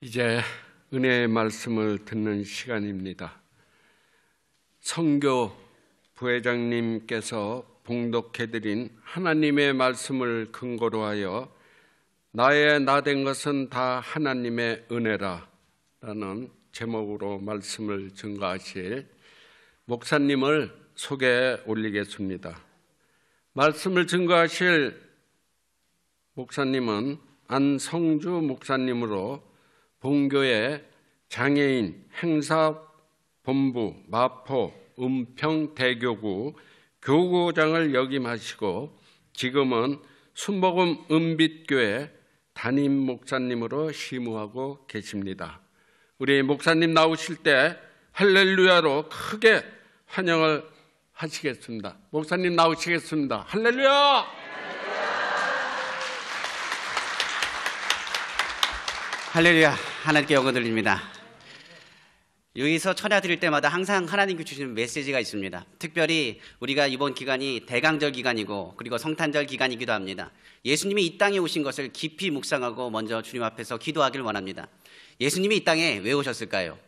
이제 은혜의 말씀을 듣는 시간입니다. 선교 부회장님께서 봉독해드린 하나님의 말씀을 근거로 하여 나의 나된 것은 다 하나님의 은혜라 라는 제목으로 말씀을 증거하실 목사님을 소개해 올리겠습니다. 말씀을 증거하실 목사님은 안성주 목사님으로 본교의 장애인 행사본부 마포 은평대교구 교구장을 역임하시고 지금은 순복음 은빛교회 담임 목사님으로 심우하고 계십니다. 우리 목사님 나오실 때 할렐루야로 크게 환영을 하시겠습니다. 목사님 나오시겠습니다. 할렐루야! 할렐루야. 하나님께 영광 돌립니다. 여기서 찬양 드릴 때마다 항상 하나님께 주시는 메시지가 있습니다. 특별히 우리가 이번 기간이 대강절 기간이고 그리고 성탄절 기간이기도 합니다. 예수님이 이 땅에 오신 것을 깊이 묵상하고 먼저 주님 앞에서 기도하길 원합니다. 예수님이 이 땅에 왜 오셨을까요?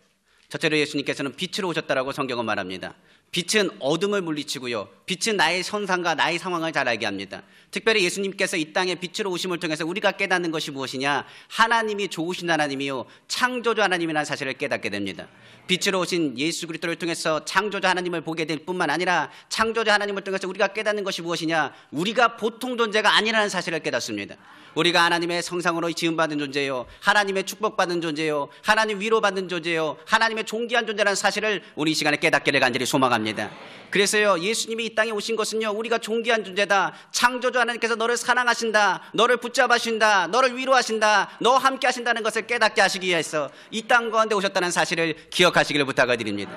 첫째로 예수님께서는 빛으로 오셨다라고 성경은 말합니다. 빛은 어둠을 물리치고요, 빛은 나의 선상과 나의 상황을 잘 알게 합니다. 특별히 예수님께서 이 땅에 빛으로 오심을 통해서 우리가 깨닫는 것이 무엇이냐, 하나님이 좋으신 하나님이요 창조주 하나님이라는 사실을 깨닫게 됩니다. 빛으로 오신 예수 그리스도를 통해서 창조주 하나님을 보게 될 뿐만 아니라 창조주 하나님을 통해서 우리가 깨닫는 것이 무엇이냐, 우리가 보통 존재가 아니라는 사실을 깨닫습니다. 우리가 하나님의 성상으로 지음받은 존재요, 하나님의 축복받은 존재요, 하나님 위로받는 존재요, 하나님의 존귀한 존재라는 사실을 우리 이 시간에 깨닫기를 간절히 소망합니다. 그래서요, 예수님이 이 땅에 오신 것은요, 우리가 존귀한 존재다, 창조주 하나님께서 너를 사랑하신다, 너를 붙잡아주신다, 너를 위로하신다, 너와 함께 하신다는 것을 깨닫게 하시기 위해서 이 땅 가운데 오셨다는 사실을 기억하시기를 부탁을 드립니다.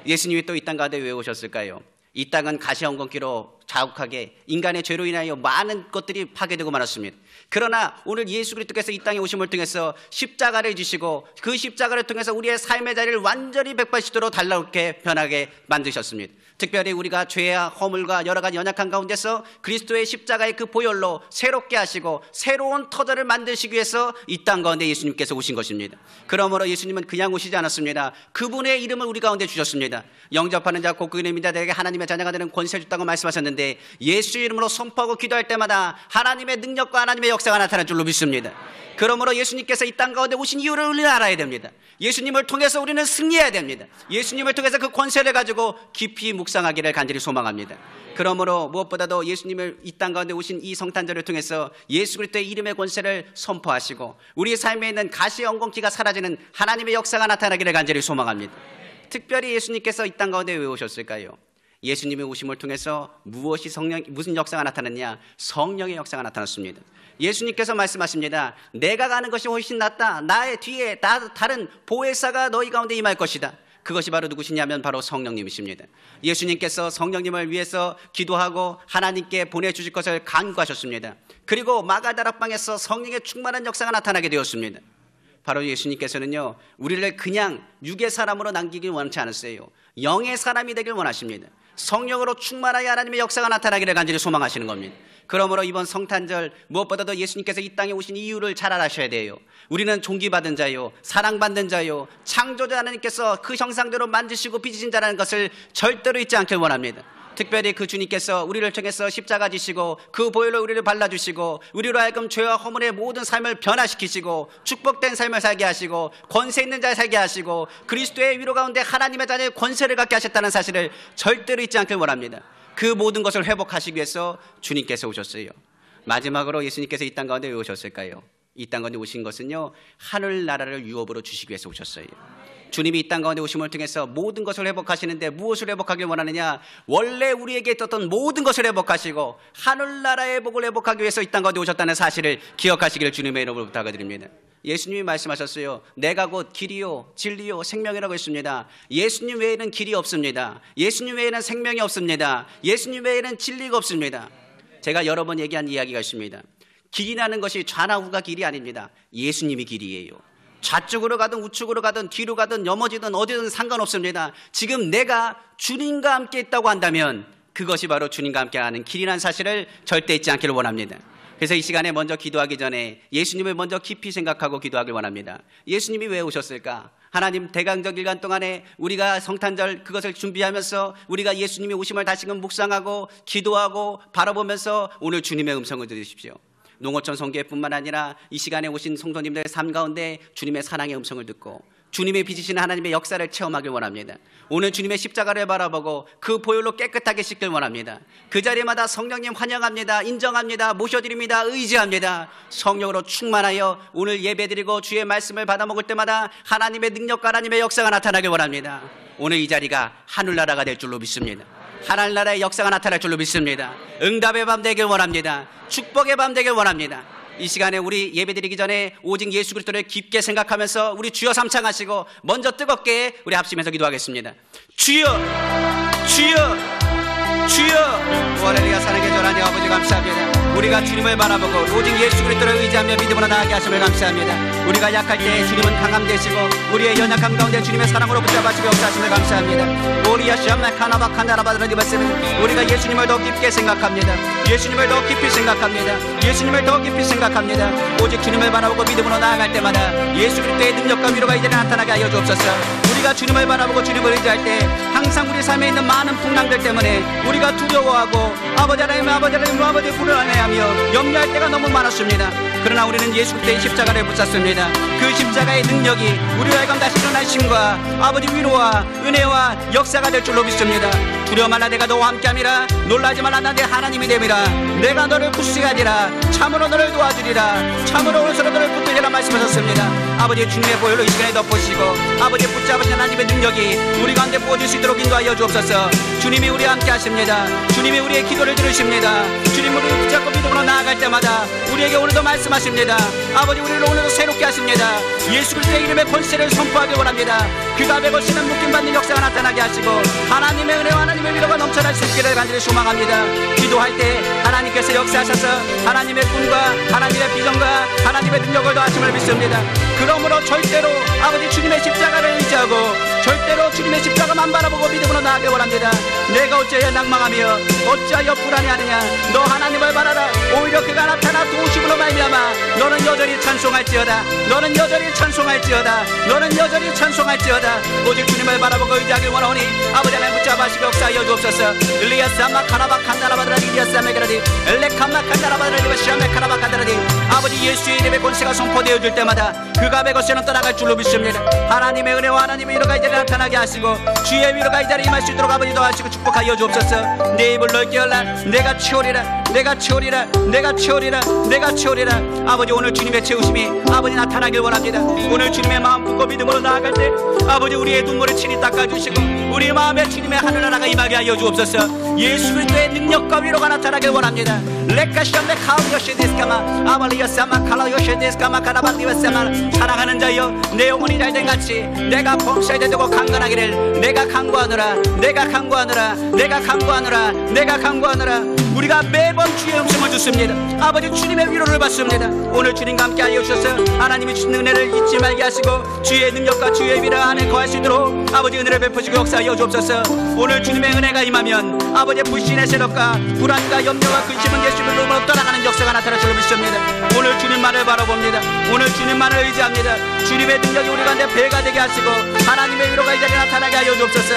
예수님이 또 이 땅 가운데 왜 오셨을까요? 이 땅은 가시헌건기로 자욱하게 인간의 죄로 인하여 많은 것들이 파괴되고 말았습니다. 그러나 오늘 예수 그리스도께서 이 땅에 오심을 통해서 십자가를 지시고 그 십자가를 통해서 우리의 삶의 자리를 완전히 180도로 달라붙게 변하게 만드셨습니다. 특별히 우리가 죄와 허물과 여러 가지 연약한 가운데서 그리스도의 십자가의 그 보혈로 새롭게 하시고 새로운 터전을 만드시기 위해서 이 땅 가운데 예수님께서 오신 것입니다. 그러므로 예수님은 그냥 오시지 않았습니다. 그분의 이름을 우리 가운데 주셨습니다. 영접하는 자 곧 그의 믿자들에게 하나님의 자녀가 되는 권세 줬다고 말씀하셨는데, 예수의 이름으로 선포하고 기도할 때마다 하나님의 능력과 하나님의 역사가 나타날 줄로 믿습니다. 그러므로 예수님께서 이 땅 가운데 오신 이유를 우리는 알아야 됩니다. 예수님을 통해서 우리는 승리해야 됩니다. 예수님을 통해서 그 권세를 가지고 깊이 묵상하기를 간절히 소망합니다. 그러므로 무엇보다도 예수님을 이 땅 가운데 오신 이 성탄절을 통해서 예수 그리스도의 이름의 권세를 선포하시고 우리 삶에 있는 가시의 엉겅퀴가 사라지는 하나님의 역사가 나타나기를 간절히 소망합니다. 특별히 예수님께서 이 땅 가운데 왜 오셨을까요? 예수님의 오심을 통해서 무슨 역사가 나타났냐? 성령의 역사가 나타났습니다. 예수님께서 말씀하십니다. 내가 가는 것이 훨씬 낫다. 나의 뒤에 다른 보혜사가 너희 가운데 임할 것이다. 그것이 바로 누구시냐면 바로 성령님이십니다. 예수님께서 성령님을 위해서 기도하고 하나님께 보내주실 것을 간구하셨습니다. 그리고 마가다락방에서 성령의 충만한 역사가 나타나게 되었습니다. 바로 예수님께서는요, 우리를 그냥 육의 사람으로 남기길 원치 않으세요. 영의 사람이 되길 원하십니다. 성령으로 충만하여 하나님의 역사가 나타나기를 간절히 소망하시는 겁니다. 그러므로 이번 성탄절 무엇보다도 예수님께서 이 땅에 오신 이유를 잘 알아셔야 돼요. 우리는 존귀받은 자요, 사랑받는 자요, 창조자 하나님께서 그 형상대로 만드시고 빚으신 자라는 것을 절대로 잊지 않길 원합니다. 특별히 그 주님께서 우리를 통해서 십자가 지시고 그 보혈로 우리를 발라주시고 우리로 하여금 죄와 허물의 모든 삶을 변화시키시고 축복된 삶을 살게 하시고 권세 있는 자 살게 하시고 그리스도의 위로 가운데 하나님의 자녀의 권세를 갖게 하셨다는 사실을 절대로 잊지 않길 원합니다. 그 모든 것을 회복하시기 위해서 주님께서 오셨어요. 마지막으로 예수님께서 이 땅 가운데 왜 오셨을까요? 이 땅 가운데 오신 것은요, 하늘나라를 유업으로 주시기 위해서 오셨어요. 주님이 이 땅 가운데 오심을 통해서 모든 것을 회복하시는데 무엇을 회복하길 원하느냐? 원래 우리에게 있었던 모든 것을 회복하시고 하늘나라의 복을 회복하기 위해서 이 땅 가운데 오셨다는 사실을 기억하시기를 주님의 이름으로 부탁드립니다. 예수님이 말씀하셨어요. 내가 곧 길이요 진리요 생명이라고 했습니다. 예수님 외에는 길이 없습니다. 예수님 외에는 생명이 없습니다. 예수님 외에는 진리가 없습니다. 제가 여러 번 얘기한 이야기가 있습니다. 길이라는 것이 좌나 우가 길이 아닙니다. 예수님이 길이에요. 좌측으로 가든 우측으로 가든 뒤로 가든 넘어지든 어디든 상관없습니다. 지금 내가 주님과 함께 있다고 한다면 그것이 바로 주님과 함께 하는 길이라는 사실을 절대 잊지 않기를 원합니다. 그래서 이 시간에 먼저 기도하기 전에 예수님을 먼저 깊이 생각하고 기도하길 원합니다. 예수님이 왜 오셨을까? 하나님, 대강적 일간 동안에 우리가 성탄절 그것을 준비하면서 우리가 예수님이 오심을 다시금 묵상하고 기도하고 바라보면서 오늘 주님의 음성을 들으십시오. 농어촌 성교회뿐만 아니라 이 시간에 오신 성도님들의 삶 가운데 주님의 사랑의 음성을 듣고 주님의 빚으시는 하나님의 역사를 체험하길 원합니다. 오늘 주님의 십자가를 바라보고 그 보혈로 깨끗하게 씻길 원합니다. 그 자리마다 성령님 환영합니다. 인정합니다. 모셔드립니다. 의지합니다. 성령으로 충만하여 오늘 예배드리고 주의 말씀을 받아 먹을 때마다 하나님의 능력과 하나님의 역사가 나타나길 원합니다. 오늘 이 자리가 하늘나라가 될 줄로 믿습니다. 하늘나라의 역사가 나타날 줄로 믿습니다. 응답의 밤 되길 원합니다. 축복의 밤 되길 원합니다. 이 시간에 우리 예배드리기 전에 오직 예수 그리스도를 깊게 생각하면서 우리 주여 삼창하시고 먼저 뜨겁게 우리 합심해서 기도하겠습니다. 주여, 주여, 주여. 할렐루야. 사랑의 전하님 아버지 감사합니다. 우리가 주님을 바라보고 오직 예수 그리스도를 의지하며 믿음으로 나아가게 하심을 감사합니다. 우리가 약할 때 주님은 강함 되시고 우리의 연약함 가운데 주님의 사랑으로 붙잡아주시고 역사하심을 감사합니다. 오리야 샤마 카나바칸다라바드라니 말씀은 우리가 예수님을 더 깊게 생각합니다. 예수님을 더 깊이 생각합니다. 예수님을 더 깊이 생각합니다. 오직 주님을 바라보고 믿음으로 나아갈 때마다 예수 그리스도의 능력과 위로가 이제는 나타나게 하여 주옵소서. 우리가 주님을 바라보고 주님을 의지할 때 항상 우리 삶에 있는 많은 풍랑들 때문에 우리가 두려워하고 아버지 하나님 아버지 불안해하며 염려할 때가 너무 많았습니다. 그러나 우리는 예수 그리스도의 십자가를 붙잡습니다. 그 십자가의 능력이 우리로 하여금 다시 일어날 힘과 아버지 위로와 은혜와 역사가 될 줄로 믿습니다. 두려워 말라. 내가 너와 함께함이라. 놀라지 말라. 나 내 하나님이 됨이라. 내가 너를 굳세하리라. 참으로 너를 도와주리라. 참으로 오른손으로 너를 붙들리라 말씀하셨습니다. 아버지 주님의 보혈로 이 시간에 덮으시고 아버지 붙잡으신 하나님의 능력이 우리 가운데 부어질 수 있도록 인도하여 주옵소서. 주님이 우리와 함께 하십니다. 주님이 우리의 기도를 들으십니다. 주님 우리를 붙잡고 믿음으로 나아갈 때마다 우리에게 오늘도 말씀하십니다. 아버지 우리를 오늘도 새롭게 하십니다. 예수 그리스도의 이름의 권세를 선포하길 원합니다. 그가 베고시는 묶임받는 역사가 나타나게 하시고 하나님의 은혜와 하나님의 위로가 넘쳐날 수 있기를 간절히 소망합니다. 기도할 때 하나님께서 역사하셔서 하나님의 꿈과 하나님의 비전과 하나님의 능력을 더하심을 믿습니다. 그러므로 절대로 아버지 주님의 십자가를 의지하고 절대로 주님의 십자가만 바라보고 믿음으로 나아가길 원합니다. 내가 어찌하여 낭망하며 어찌하여 불안해하느냐. 너 하나님을 바라라. 오히려 그가 나타나 도우심으로 말미암아 너는 여전히 찬송할지어다. 너는 여전히 찬송할지어다. 너는 여전히 찬송할지어다. 오직 주님을 바라보고 의지하길 원하오니 아버지 하나님 붙잡아시고 역사하여 주옵소서. 엘리야사마 카나바칸다라바드라디 리야사메그라디 엘레카마칸다라바드라디 시아메카나바칸다라디. 아버지 예수의 이름의 권세가 선포되어질 때마다 그가 베고시는 떠나갈 줄로 믿습니다. 하나님의 은혜와 하나님의 위로가 이 자리에 나타나게 하시고 주의 위로가 이 자리에 임할 수 있도록 아버지 도와주시고 축복하여 주옵소서. 내 입을 넓게 열라. 내가 채우리라. 내가 채우리라. 내가 채우리라. 내가 채우리라. 아버지 오늘 주님의 채우심이 아버지 나타나길 원합니다. 오늘 주님의 마음 품고 믿음으로 나아갈 때 아버지 우리의 눈물을 친히 닦아주시고 우리 마음에 주님의 하늘나라가 임하게 하여 주옵소서. 예수 그리스도의 능력과 위로가 나타나길 원합니다. 레카시아메 카우요시데스카마 아발리아사마 칼라요시데스카마 카라바디와사마. 사랑하는 자여 내 영혼이 잘된 같이 내가 범사에 되고 강건하기를 내가 강구하노라. 내가 강구하노라. 내가 강구하노라. 내가 강구하노라. 우리가 매번 주의 음성을 듣습니다. 아버지 주님의 위로를 받습니다. 오늘 주님과 함께 하여 주셔서 하나님이 주신 은혜를 잊지 말게 하시고 주의 능력과 주의 위로 안에 거할 수 있도록 아버지 은혜를 베푸시고 역사하여 주옵소서. 오늘 주님의 은혜가 임하면 아버지의 불신의 세력과 불안과 염려와 근심은 예수님을 로만 떠나가는 역사가 나타날 줄로 믿습니다. 오늘 주님만을 바라봅니다. 오늘 주님만을 의지합니다. 주님의 능력이 우리 가운데 배가 되게 하시고 하나님의 위로가 이 자리에 나타나게 하여 주옵소서.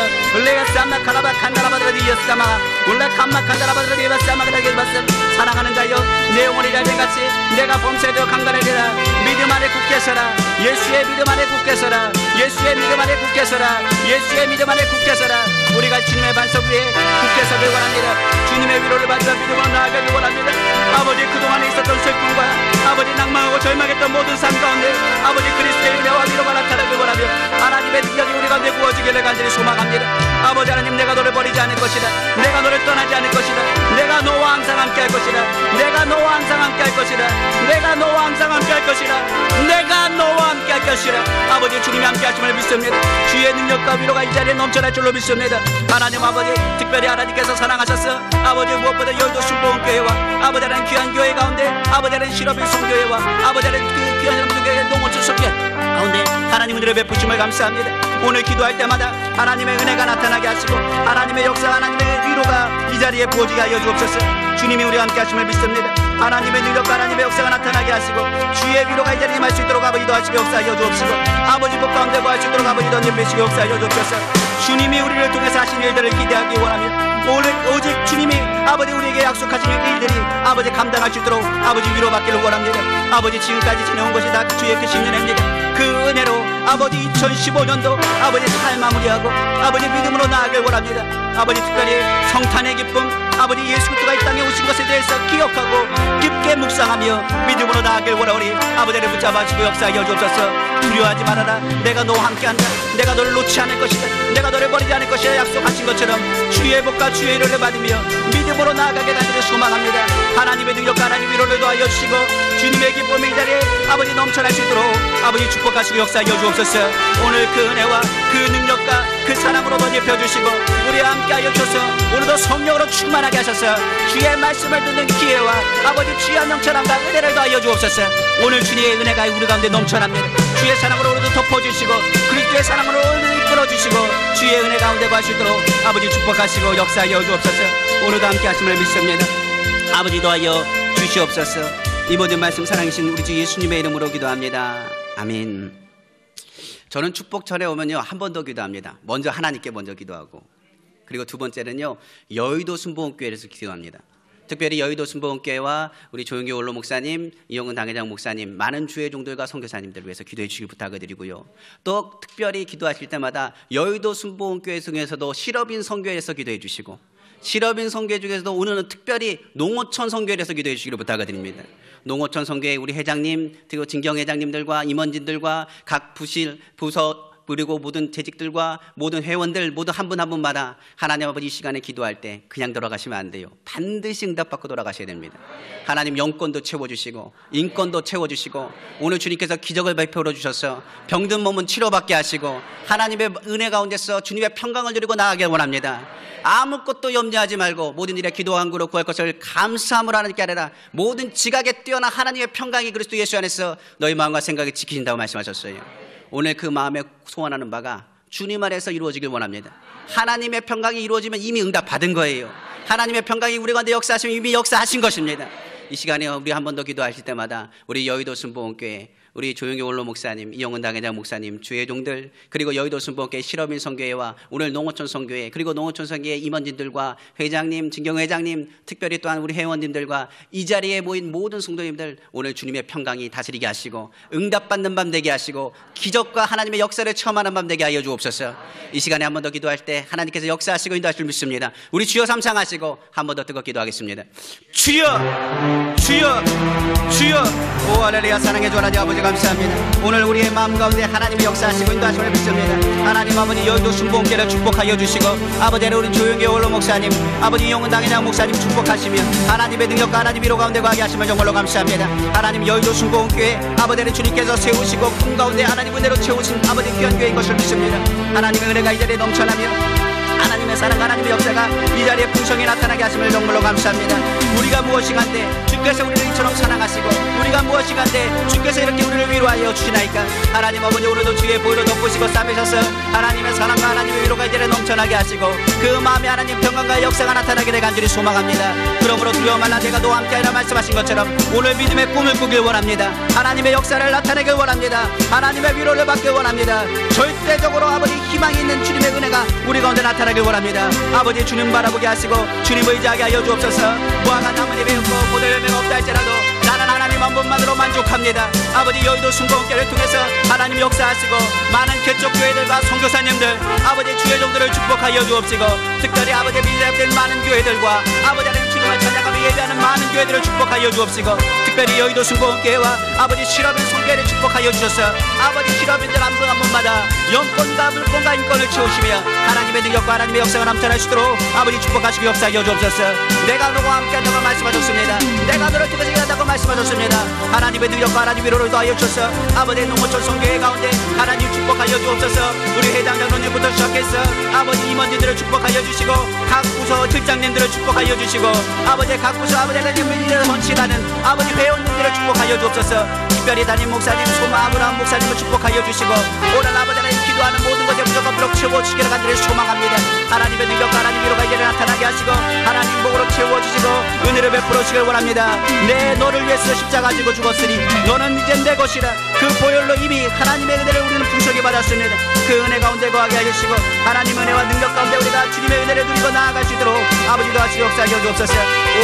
사랑하는 자여 내 영혼이 잘된 같이 내가 범사에도 강건하리라. 믿음 안에 굳게 서라. 예수의 믿음 안에 굳게 서라. 예수의 믿음 안에 굳게 서라. 예수의 믿음 안에 굳게 서라. 우리가 주님의 반석 위에 굳게 서길 원합니다. 주님의 위로를 받으며 믿음으로 나아가길 원합니다. 아버지 그동안에 있었던 슬픔과 아버지 낭망하고 절망했던 모든 삶 가운데 아버지 그리스도의 은혜와 위로가 나타나길 원하며 하나님의 능력이 우리 가운데 부어지기를 간절히 소망합니다. 아버지 하나님 내가 너를 버리지 않을 것이다. 내가 너를 떠나지 않을 것이다. 내가 너와 항상 함께 할 것이다. 내가 너와 항상 함께 할 것이다. 내가 너와 항상 함께 할 것이다. 내가 너와 함께 할 것이다. 아버지 주님이 함께 하심을 믿습니다. 주의 능력과 위로가 이 자리에 넘쳐날 줄로 믿습니다. 하나님 아버지 특별히 하나님께서 사랑하셔서 아버지 무엇보다 열도 순복음교회와 아버지 하나님 귀한 교회 가운데 아버지 하나님 실업의 성교회와 아버지 하나님 그 귀한 여러분들에게 농어촌 성교 가운데 하나님 은혜를 베푸심을 감사합니다. 오늘 기도할 때마다 하나님의 은혜가 나타나게 하시고 하나님의 역사 하나님의 위로가 이 자리에 부어지게 하여 주옵소서. 주님이 우리와 함께 하심을 믿습니다. 하나님의 능력과 하나님의 역사가 나타나게 하시고 주의 위로가 이 자리에 임할 수 있도록 아버지 도와주시고 역사하여 주옵시고 아버지 복 가운데 구할 수 있도록 아버지 던져주시고 역사하여 주옵소서. 주님이 우리를 통해서 하신 일들을 기대하기 원하며 오늘 오직 주님이 아버지 우리에게 약속하신 일들이 아버지 감당할 수 있도록 아버지 위로받기를 원합니다. 아버지 지금까지 지내온 것이 다 주의 크신 은혜입니다. 그 은혜로 아버지 2015년도 아버지 잘 마무리하고 아버지 믿음으로 나아가길 원합니다. 아버지 특별히 성탄의 기쁨 아버지 예수 그리스도가 이 땅에 오신 것에 대해서 기억하고 깊게 묵상하며 믿음으로 나아가길 원하오니 아버지를 붙잡아주시고 역사하여 주옵소서. 두려워하지 말아라. 내가 너와 함께한다. 내가 너를 놓지 않을 것이다. 내가 너를 버리지 않을 것이다 약속하신 것처럼 주의 복과 주의 위로를 받으며 믿음으로 나아가게 간절히 소망합니다. 하나님의 능력과 하나님의 위로를 도하여 주시고 주님의 기쁨의 이 자리에 아버지 넘쳐날 수 있도록 아버지 축복하시고 역사하여 주옵소서. 오늘 그 은혜와 그 능력과 그 사랑으로 덧입혀 주시고 우리와 함께하여 주셔서 오늘도 성령으로 충만하게 하셔서 주의 말씀을 듣는 기회와 아버지 주의 명철함과 은혜를 더하여 주옵소서. 오늘 주님의 은혜가 우리 가운데 넘쳐납니다. 주의 사랑으로 오늘도 덮어주시고 그리스도의 사랑으로 오늘도 이끌어주시고 주의 은혜 가운데 구할 수 있도록 아버지 축복하시고 역사하여 주옵소서. 오늘도 함께 하심을 믿습니다. 아버지 도하여 주시옵소서. 이 모든 말씀 사랑이신 우리 주 예수님의 이름으로 기도합니다. 아멘. 저는 축복 전에 오면요 한 번 더 기도합니다. 먼저 하나님께 먼저 기도하고 그리고 두 번째는요 여의도 순복음교회에서 기도합니다. 특별히 여의도 순복음교회와 우리 조영기 원로 목사님, 이용근 당회장 목사님, 많은 주의 종들과 선교사님들을 위해서 기도해 주시길 부탁을 드리고요. 또 특별히 기도하실 때마다 여의도 순복음교회 중에서도 실업인 선교회에서 기도해 주시고 실업인 선교회 중에서도 오늘은 특별히 농어촌 선교회에서 기도해 주시기를 부탁을 드립니다. 농어촌 선교회 우리 회장님 그리고 진경 회장님들과 임원진들과 각 부실, 부서 그리고 모든 재직들과 모든 회원들 모두 한 분 한 분마다 하나님 아버지 이 시간에 기도할 때 그냥 돌아가시면 안 돼요. 반드시 응답받고 돌아가셔야 됩니다. 하나님 영권도 채워주시고 인권도 채워주시고 오늘 주님께서 기적을 베풀어 주셔서 병든 몸은 치료받게 하시고 하나님의 은혜 가운데서 주님의 평강을 누리고 나아가길 원합니다. 아무것도 염려하지 말고 모든 일에 기도와 간구로 구할 것을 감사함으로 하나님께 아뢰라. 모든 지각에 뛰어난 하나님의 평강이 그리스도 예수 안에서 너희 마음과 생각이 지키신다고 말씀하셨어요. 오늘 그 마음에 소원하는 바가 주님 안에서 이루어지길 원합니다. 하나님의 평강이 이루어지면 이미 응답 받은 거예요. 하나님의 평강이 우리 가운데 역사하시면 이미 역사하신 것입니다. 이 시간에 우리 한 번 더 기도하실 때마다 우리 여의도 순복음교회 우리 조영기 원로 목사님, 이용은 당회장 목사님, 주의 종들 그리고 여의도 순복음교회 실업인 선교회와 오늘 농어촌 선교회 그리고 농어촌 선교회 임원진들과 회장님, 진경 회장님 특별히 또한 우리 회원님들과 이 자리에 모인 모든 성도님들 오늘 주님의 평강이 다스리게 하시고 응답받는 밤 되게 하시고 기적과 하나님의 역사를 체험하는 밤 되게 하여 주옵소서. 이 시간에 한 번 더 기도할 때 하나님께서 역사하시고 인도하실 줄 믿습니다. 우리 주여 삼창하시고 한 번 더 뜨겁게 기도하겠습니다. 주여 주여 주여 오 할렐루야. 사랑해 주 하나님 아버지 감사합니다. 오늘 우리의 마음 가운데 하나님의 역사하시고 인도하심을 믿습니다. 하나님 아버지 여의도 순복음교회를 축복하여 주시고 아버지 우리 조영기 원로 목사님 아버지 이용은 당회장 목사님 축복하시며 하나님의 능력과 하나님 위로 가운데 거하게 하시면 정말로 감사합니다. 하나님 여의도 순복음교회 아버지를 주님께서 세우시고 꿈 가운데 하나님 은혜로 채우신 아버지 귀한 교회인 것을 믿습니다. 하나님의 은혜가 이 자리에 넘쳐나며 하나님의 사랑 하나님의 역사가 이 자리에 풍성히 나타나게 하심을 정말로 감사합니다. 우리가 무엇인가인데 주께서 우리를 이처럼 사랑하시고 우리가 무엇인가인데 주께서 이렇게 우리를 위로하여 주시나이까. 하나님 아버지 오늘도 주의 보혈로 덮으시고 싸매셔서 하나님의 사랑과 하나님의 위로가 이 자리에 넘쳐나게 하시고 그 마음에 하나님 평강과 역사가 나타나기를 간절히 소망합니다. 그러므로 두려워 말라 내가 너와 함께하리라 말씀하신 것처럼 오늘 믿음의 꿈을 꾸길 원합니다. 하나님의 역사를 나타내길 원합니다. 하나님의 위로를 받길 원합니다. 절대적으로 아버지 희망이 있는 주님의 은혜가 우리 가운데 나타나길 원합니다. 아버지 주님 바라보게 하시고 주님 의지하게 하여 주옵소서. 무화과 나무잎이 없고 모든 열매가 없다 할지라도 나는 하나님 한 분만으로 만족합니다. 아버지 여의도 순복음교회를 통해서 하나님 역사하시고 많은 개척교회들과 선교사님들 아버지 주의 종들을 축복하여 주옵시고 특별히 아버지 미래된 많은 교회들과 아버지 하나님 주님을 찬양하며 예배하는 많은 교회들을 축복하여 주옵시고 특별히 여의도 순복음교회와 아버지 실업인 선교회를 축복하여 주셔서 아버지 실업인들 한 분 한 분마다 영권과 물권과 인권을 채우시며 하나님의 능력과 하나님의 역사가 넘쳐날 수 있도록 아버지 축복하시고 역사하여 주옵소서. 내가 너와 함께한다고 말씀하셨습니다. 내가 너를 통해서 일한다고 말씀하셨습니다. 하나님의 능력과 하나님의 위로를 더하여 주셔서 아버지 농어촌 선교회 가운데 하나님 축복하여 주옵소서. 우리 회장 장로님부터 시작해서 아버지 임원진들을 축복하여 주시고 각 부서 실장님들을 축복하여 주시고 아버지 각 부서 아버지 하나님을 선실하는 아버지 회원님들을 축복하여 주옵소서. 특별히 담임 목사님 소마 아브라함 목사님을 축복하여 주시고 오늘 아버지 하나님 기도하는 모든 것에 무조건 부록 채워주시기를 간절히 소망합니다. 하나님의 능력과 하나님 위로가 이제는 나타나게 하시고 하나님 복으로 채워주시고 은혜를 베풀어 주시길 원합니다. 내 너를 위해서 십자가 지고 죽었으니 너는 이제 내 것이라. 그 보혈로 이미 하나님의 은혜를 우리는 풍성히 받았습니다. 그 은혜 가운데 거하게 하시고 하나님 은혜와 능력 가운데 우리가 주님의 은혜를 누리고 나아갈 수 있도록 아버지도 하시고 역사하여 주옵소서.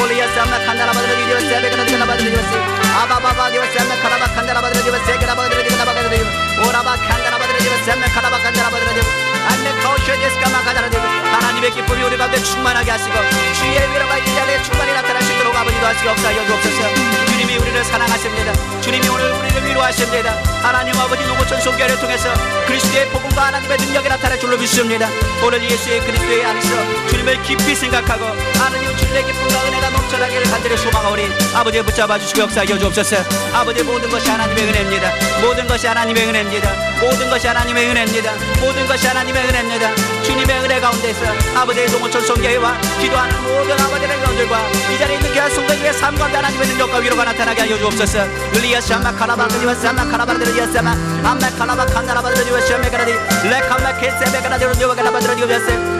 올리아스암나 칸나라바드를 디오세 베가나드가나바드를 디오세 아바바바 디오세 암나 카라바 칸나라바드를 디오세 게라바드를 디오나바드를 디오 오라바 칸나라바드를 디오세 암나 카라바 칸나라바드를 디오 안내 카오쇼데스카마 가다를 디오 하나님의 기쁨이 우리 가운데 충만하게 하시고 주의 위로가 이 자리에 충만히 나타날 수 있도록 아버지도 하시고 역사하여 주옵소서. 주님이 우리를 사랑하십니다. 주님이 오늘 우리를 위로하십니다. 하나님 아버지 노고천 성교회를 통해서 그리스도의 복음과 하나님의 능력이 나타날 줄로 믿습니다. 오늘 예수의 그리스도의 안에서 주님을 깊이 생각하고 하나님 주님의 기쁨과 은혜가 넘쳐나기를 간절히 소망하오니 아버지 붙잡아 주시고 역사하여 주옵소서. 아버지 모든 것이 하나님의 은혜입니다. 모든 것이 하나님의 은혜입니다. 모든 것이 하나님의 은혜입니다. 모든 것이 하나님의 은혜입니다. 주님의 은혜 가운데서 아버지의 노고천 성교회와 기도하는 모든 아버지의 영들과 이 자리에 있는 교회 성도의 삶 가운데 하나님의 능력과 위로가 나타나게 하여 주옵소서. 리아샤마 카라바드리와사마 카라바드리와사마 암마 카라바칸나라바드리와샤메가라디 레카마케세베가라디오디오가라바드리와세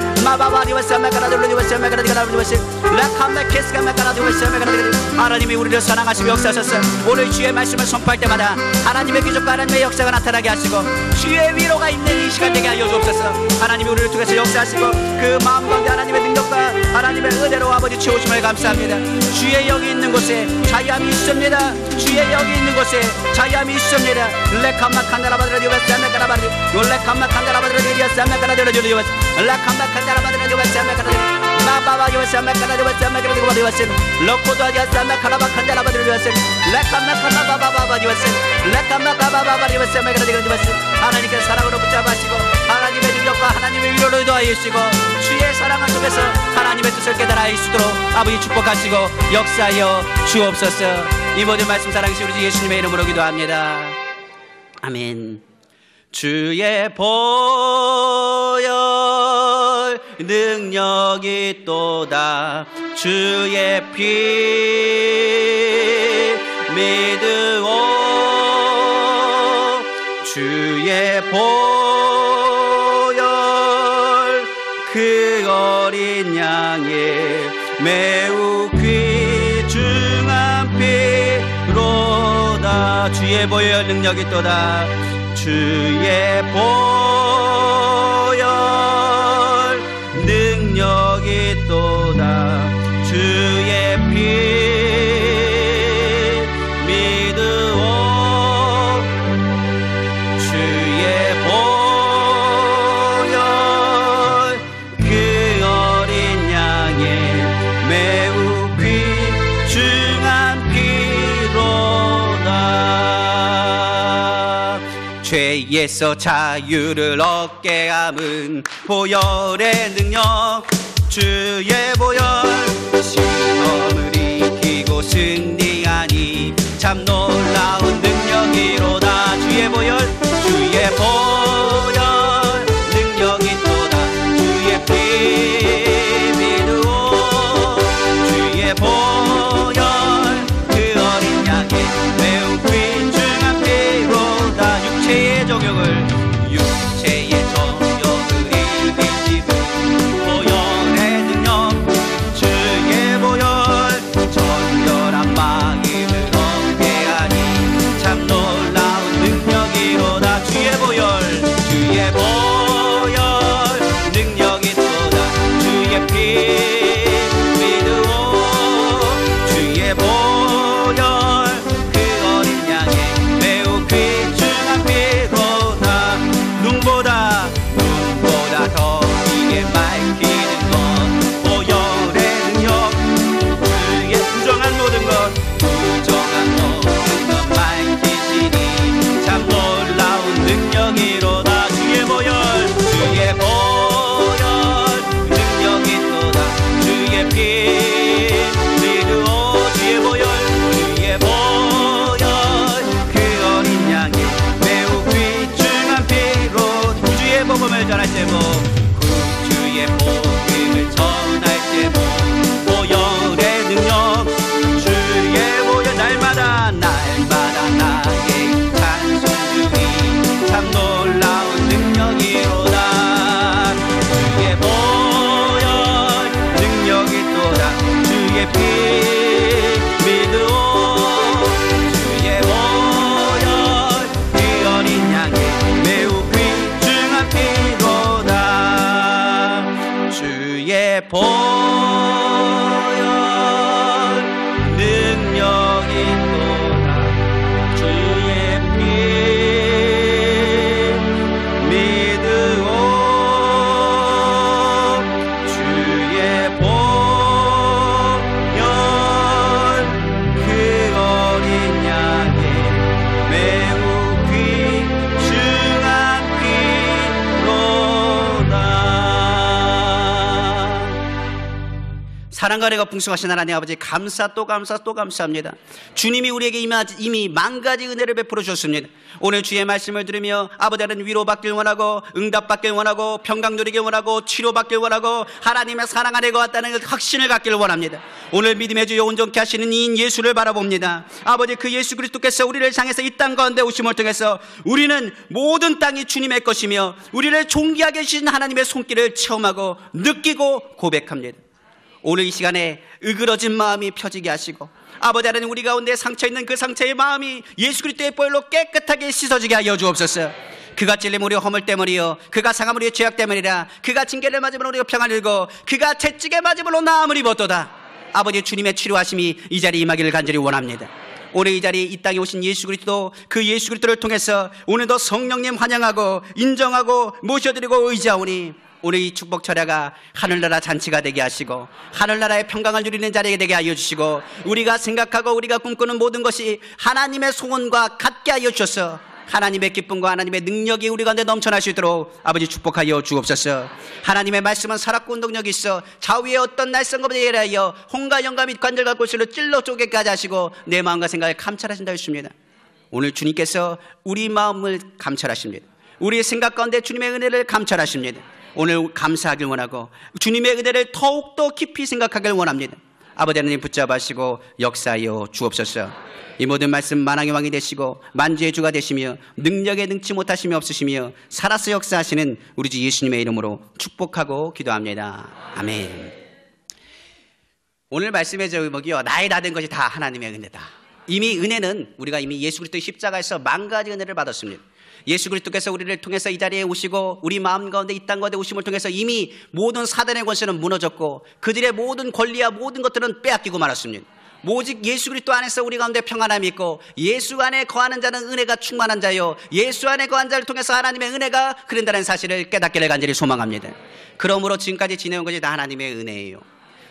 하나님이 우리를 사랑하시며 역사하셨어. 오늘 주의 말씀을 선포할 때마다 하나님의 기적과 하나님의 역사가 나타나게 하시고 주의 위로가 있는 이 시간 되게 하여 주옵소서. 하나님이 우리를 통해서 역사하시고 그 마음 가운데 하나님의 능력과 하나님의 은혜로 아버지 채우심을 감사합니다. 주의 영이 있는 곳에 자유함이 있습니다. 주의 영이 있는 곳에 자유함이 있습니다. 레카마 칸다라바드라디오바스아메카라바디 레카마 칸다라바드라디오바스아메카라디오바스 레카마 칸다라바드라디오바스아메카라디 마바바 요바스아메카라디오바스아메카라디오바스 로코도아디아스아메카라바칸다라바드라디오바스 레카마 칸다바바바디오바스 레카마 바바바바디오바스아메카라디오바스 하나님께서 사랑으로 붙잡아시고 하나님의 능력과 하나님의 위로를 더하여 주시고 주의 사랑을 통해서 하나님의 뜻을 깨달아 알 수 있도록 아버지 축복하시고 역사하여 주옵소서. 이 모든 말씀 사랑하신 우리 예수님의 이름으로 기도합니다. 아멘. 주의 보혈 능력이 또다 주의 피 믿으오 주의 보혈 그 어린 양의 매우 귀중한 피로다 주의 보혈 능력이 또다 주의 보혈 능력이 또다 주의 피 믿으오 주의 보혈 그 어린 양의 매우 귀중한 피로다 죄에서 자유를 얻게 함은 보혈의 능력 주의 보혈 시험을 이기고 승리하니 참 놀라운 능력이로다 주의 보혈 주의 보혈 능력이 또다 주의 피 믿으오 주의 보혈 그 어린 양의 매우 귀중한 피로다 육체의 정욕을 이기시고 보혈의 능력 주의 보혈 정결한 마음을 얻게 하니 보혈 능력이 또다 주의 피 믿으오 주의 보혈 그 어린 양의 매우 귀중한 피로다. 사랑과 은혜가 풍성하신 하나님 아버지, 감사 또 감사 또 감사합니다. 주님이 우리에게 이미 만 가지 은혜를 베풀어 주셨습니다. 오늘 주의 말씀을 들으며 아버지 하나님 위로받길 원하고 응답받길 원하고 평강 누리길 원하고 치료받길 원하고 하나님의 사랑 안에 거했다는 확신을 갖기를 원합니다. 오늘 믿음의 주여 온전케 하시는 이인 예수를 바라봅니다. 아버지, 그 예수 그리스도께서 우리를 향해서 이 땅 가운데 오심을 통해서 우리는 모든 땅이 주님의 것이며 우리를 존귀하게 하신 하나님의 손길을 체험하고 느끼고 고백합니다. 오늘 이 시간에 으그러진 마음이 펴지게 하시고 아버지 하나님, 우리 가운데 상처있는 그 상처의 마음이 예수 그리스도의 보혈로 깨끗하게 씻어지게 하여 주옵소서. 그가 찔림 우리 허물 때문이요 그가 상함 우리의 죄악 때문이라. 그가 징계를 맞음으로 우리가 평안을 잃고 그가 채찍에 맞음으로 나음을 입었도다. 아버지, 주님의 치료하심이 이 자리에 임하기를 간절히 원합니다. 오늘 이 자리에 이 땅에 오신 예수 그리스도, 그 예수 그리스도를 통해서 오늘도 성령님 환영하고 인정하고 모셔드리고 의지하오니 오늘 이 축복 철야가 하늘나라 잔치가 되게 하시고 하늘나라의 평강을 누리는 자리에 되게 하여 주시고 우리가 생각하고 우리가 꿈꾸는 모든 것이 하나님의 소원과 같게 하여 주셔서 하나님의 기쁨과 하나님의 능력이 우리 가운데 넘쳐날 수 있도록 아버지 축복하여 주옵소서. 하나님의 말씀은 살았고 운동력이 있어 좌우에 어떤 날성검에 대하여 홍과 영과 및 관절과 골수를 찔러 쪼개까지 하시고 내 마음과 생각을 감찰하신다 했습니다. 오늘 주님께서 우리 마음을 감찰하십니다. 우리의 생각 가운데 주님의 은혜를 감찰하십니다. 오늘 감사하길 원하고 주님의 은혜를 더욱더 깊이 생각하길 원합니다. 아버지 하나님 붙잡으시고 역사하여 주옵소서. 이 모든 말씀 만왕의 왕이 되시고 만주의 주가 되시며 능력에 능치 못하심이 없으시며 살아서 역사하시는 우리 주 예수님의 이름으로 축복하고 기도합니다. 아멘. 오늘 말씀의 제목이요, 나의 다 된 것이 다 하나님의 은혜다. 이미 은혜는 우리가 이미 예수 그리스도의 십자가에서 만 가지 은혜를 받았습니다. 예수 그리스도께서 우리를 통해서 이 자리에 오시고 우리 마음 가운데 이 땅 가운데 오심을 통해서 이미 모든 사단의 권세는 무너졌고 그들의 모든 권리와 모든 것들은 빼앗기고 말았습니다. 오직 예수 그리스도 안에서 우리 가운데 평안함이 있고 예수 안에 거하는 자는 은혜가 충만한 자요 예수 안에 거한 자를 통해서 하나님의 은혜가 그런다는 사실을 깨닫기를 간절히 소망합니다. 그러므로 지금까지 지내온 것이 다 하나님의 은혜예요.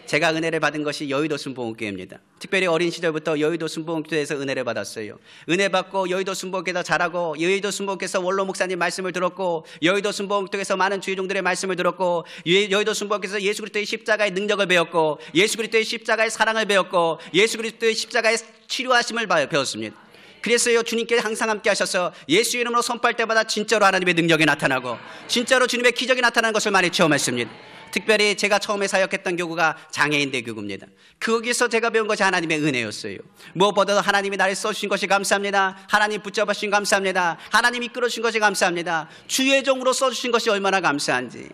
제가 은혜를 받은 것이 여의도 순복음교회입니다. 특별히 어린 시절부터 여의도 순복음교회에서 은혜를 받았어요. 은혜 받고 여의도 순복음교회에서 자라고 여의도 순복음교회에서 원로 목사님 말씀을 들었고 여의도 순복음교회에서 많은 주의종들의 말씀을 들었고 여의도 순복음교회에서 예수 그리스도의 십자가의 능력을 배웠고 예수 그리스도의 십자가의 사랑을 배웠고 예수 그리스도의 십자가의 치료하심을 배웠습니다. 그래서요, 주님께 항상 함께 하셔서 예수 이름으로 선포할 때마다 진짜로 하나님의 능력이 나타나고 진짜로 주님의 기적이 나타나는 것을 많이 체험했습니다. 특별히 제가 처음에 사역했던 교구가 장애인대 교구입니다. 거기서 제가 배운 것이 하나님의 은혜였어요. 무엇보다도 하나님이 나를 써주신 것이 감사합니다. 하나님 붙잡아 주신 감사합니다. 하나님 이끌어 주신 것이 감사합니다. 주의 종으로 써주신 것이 얼마나 감사한지.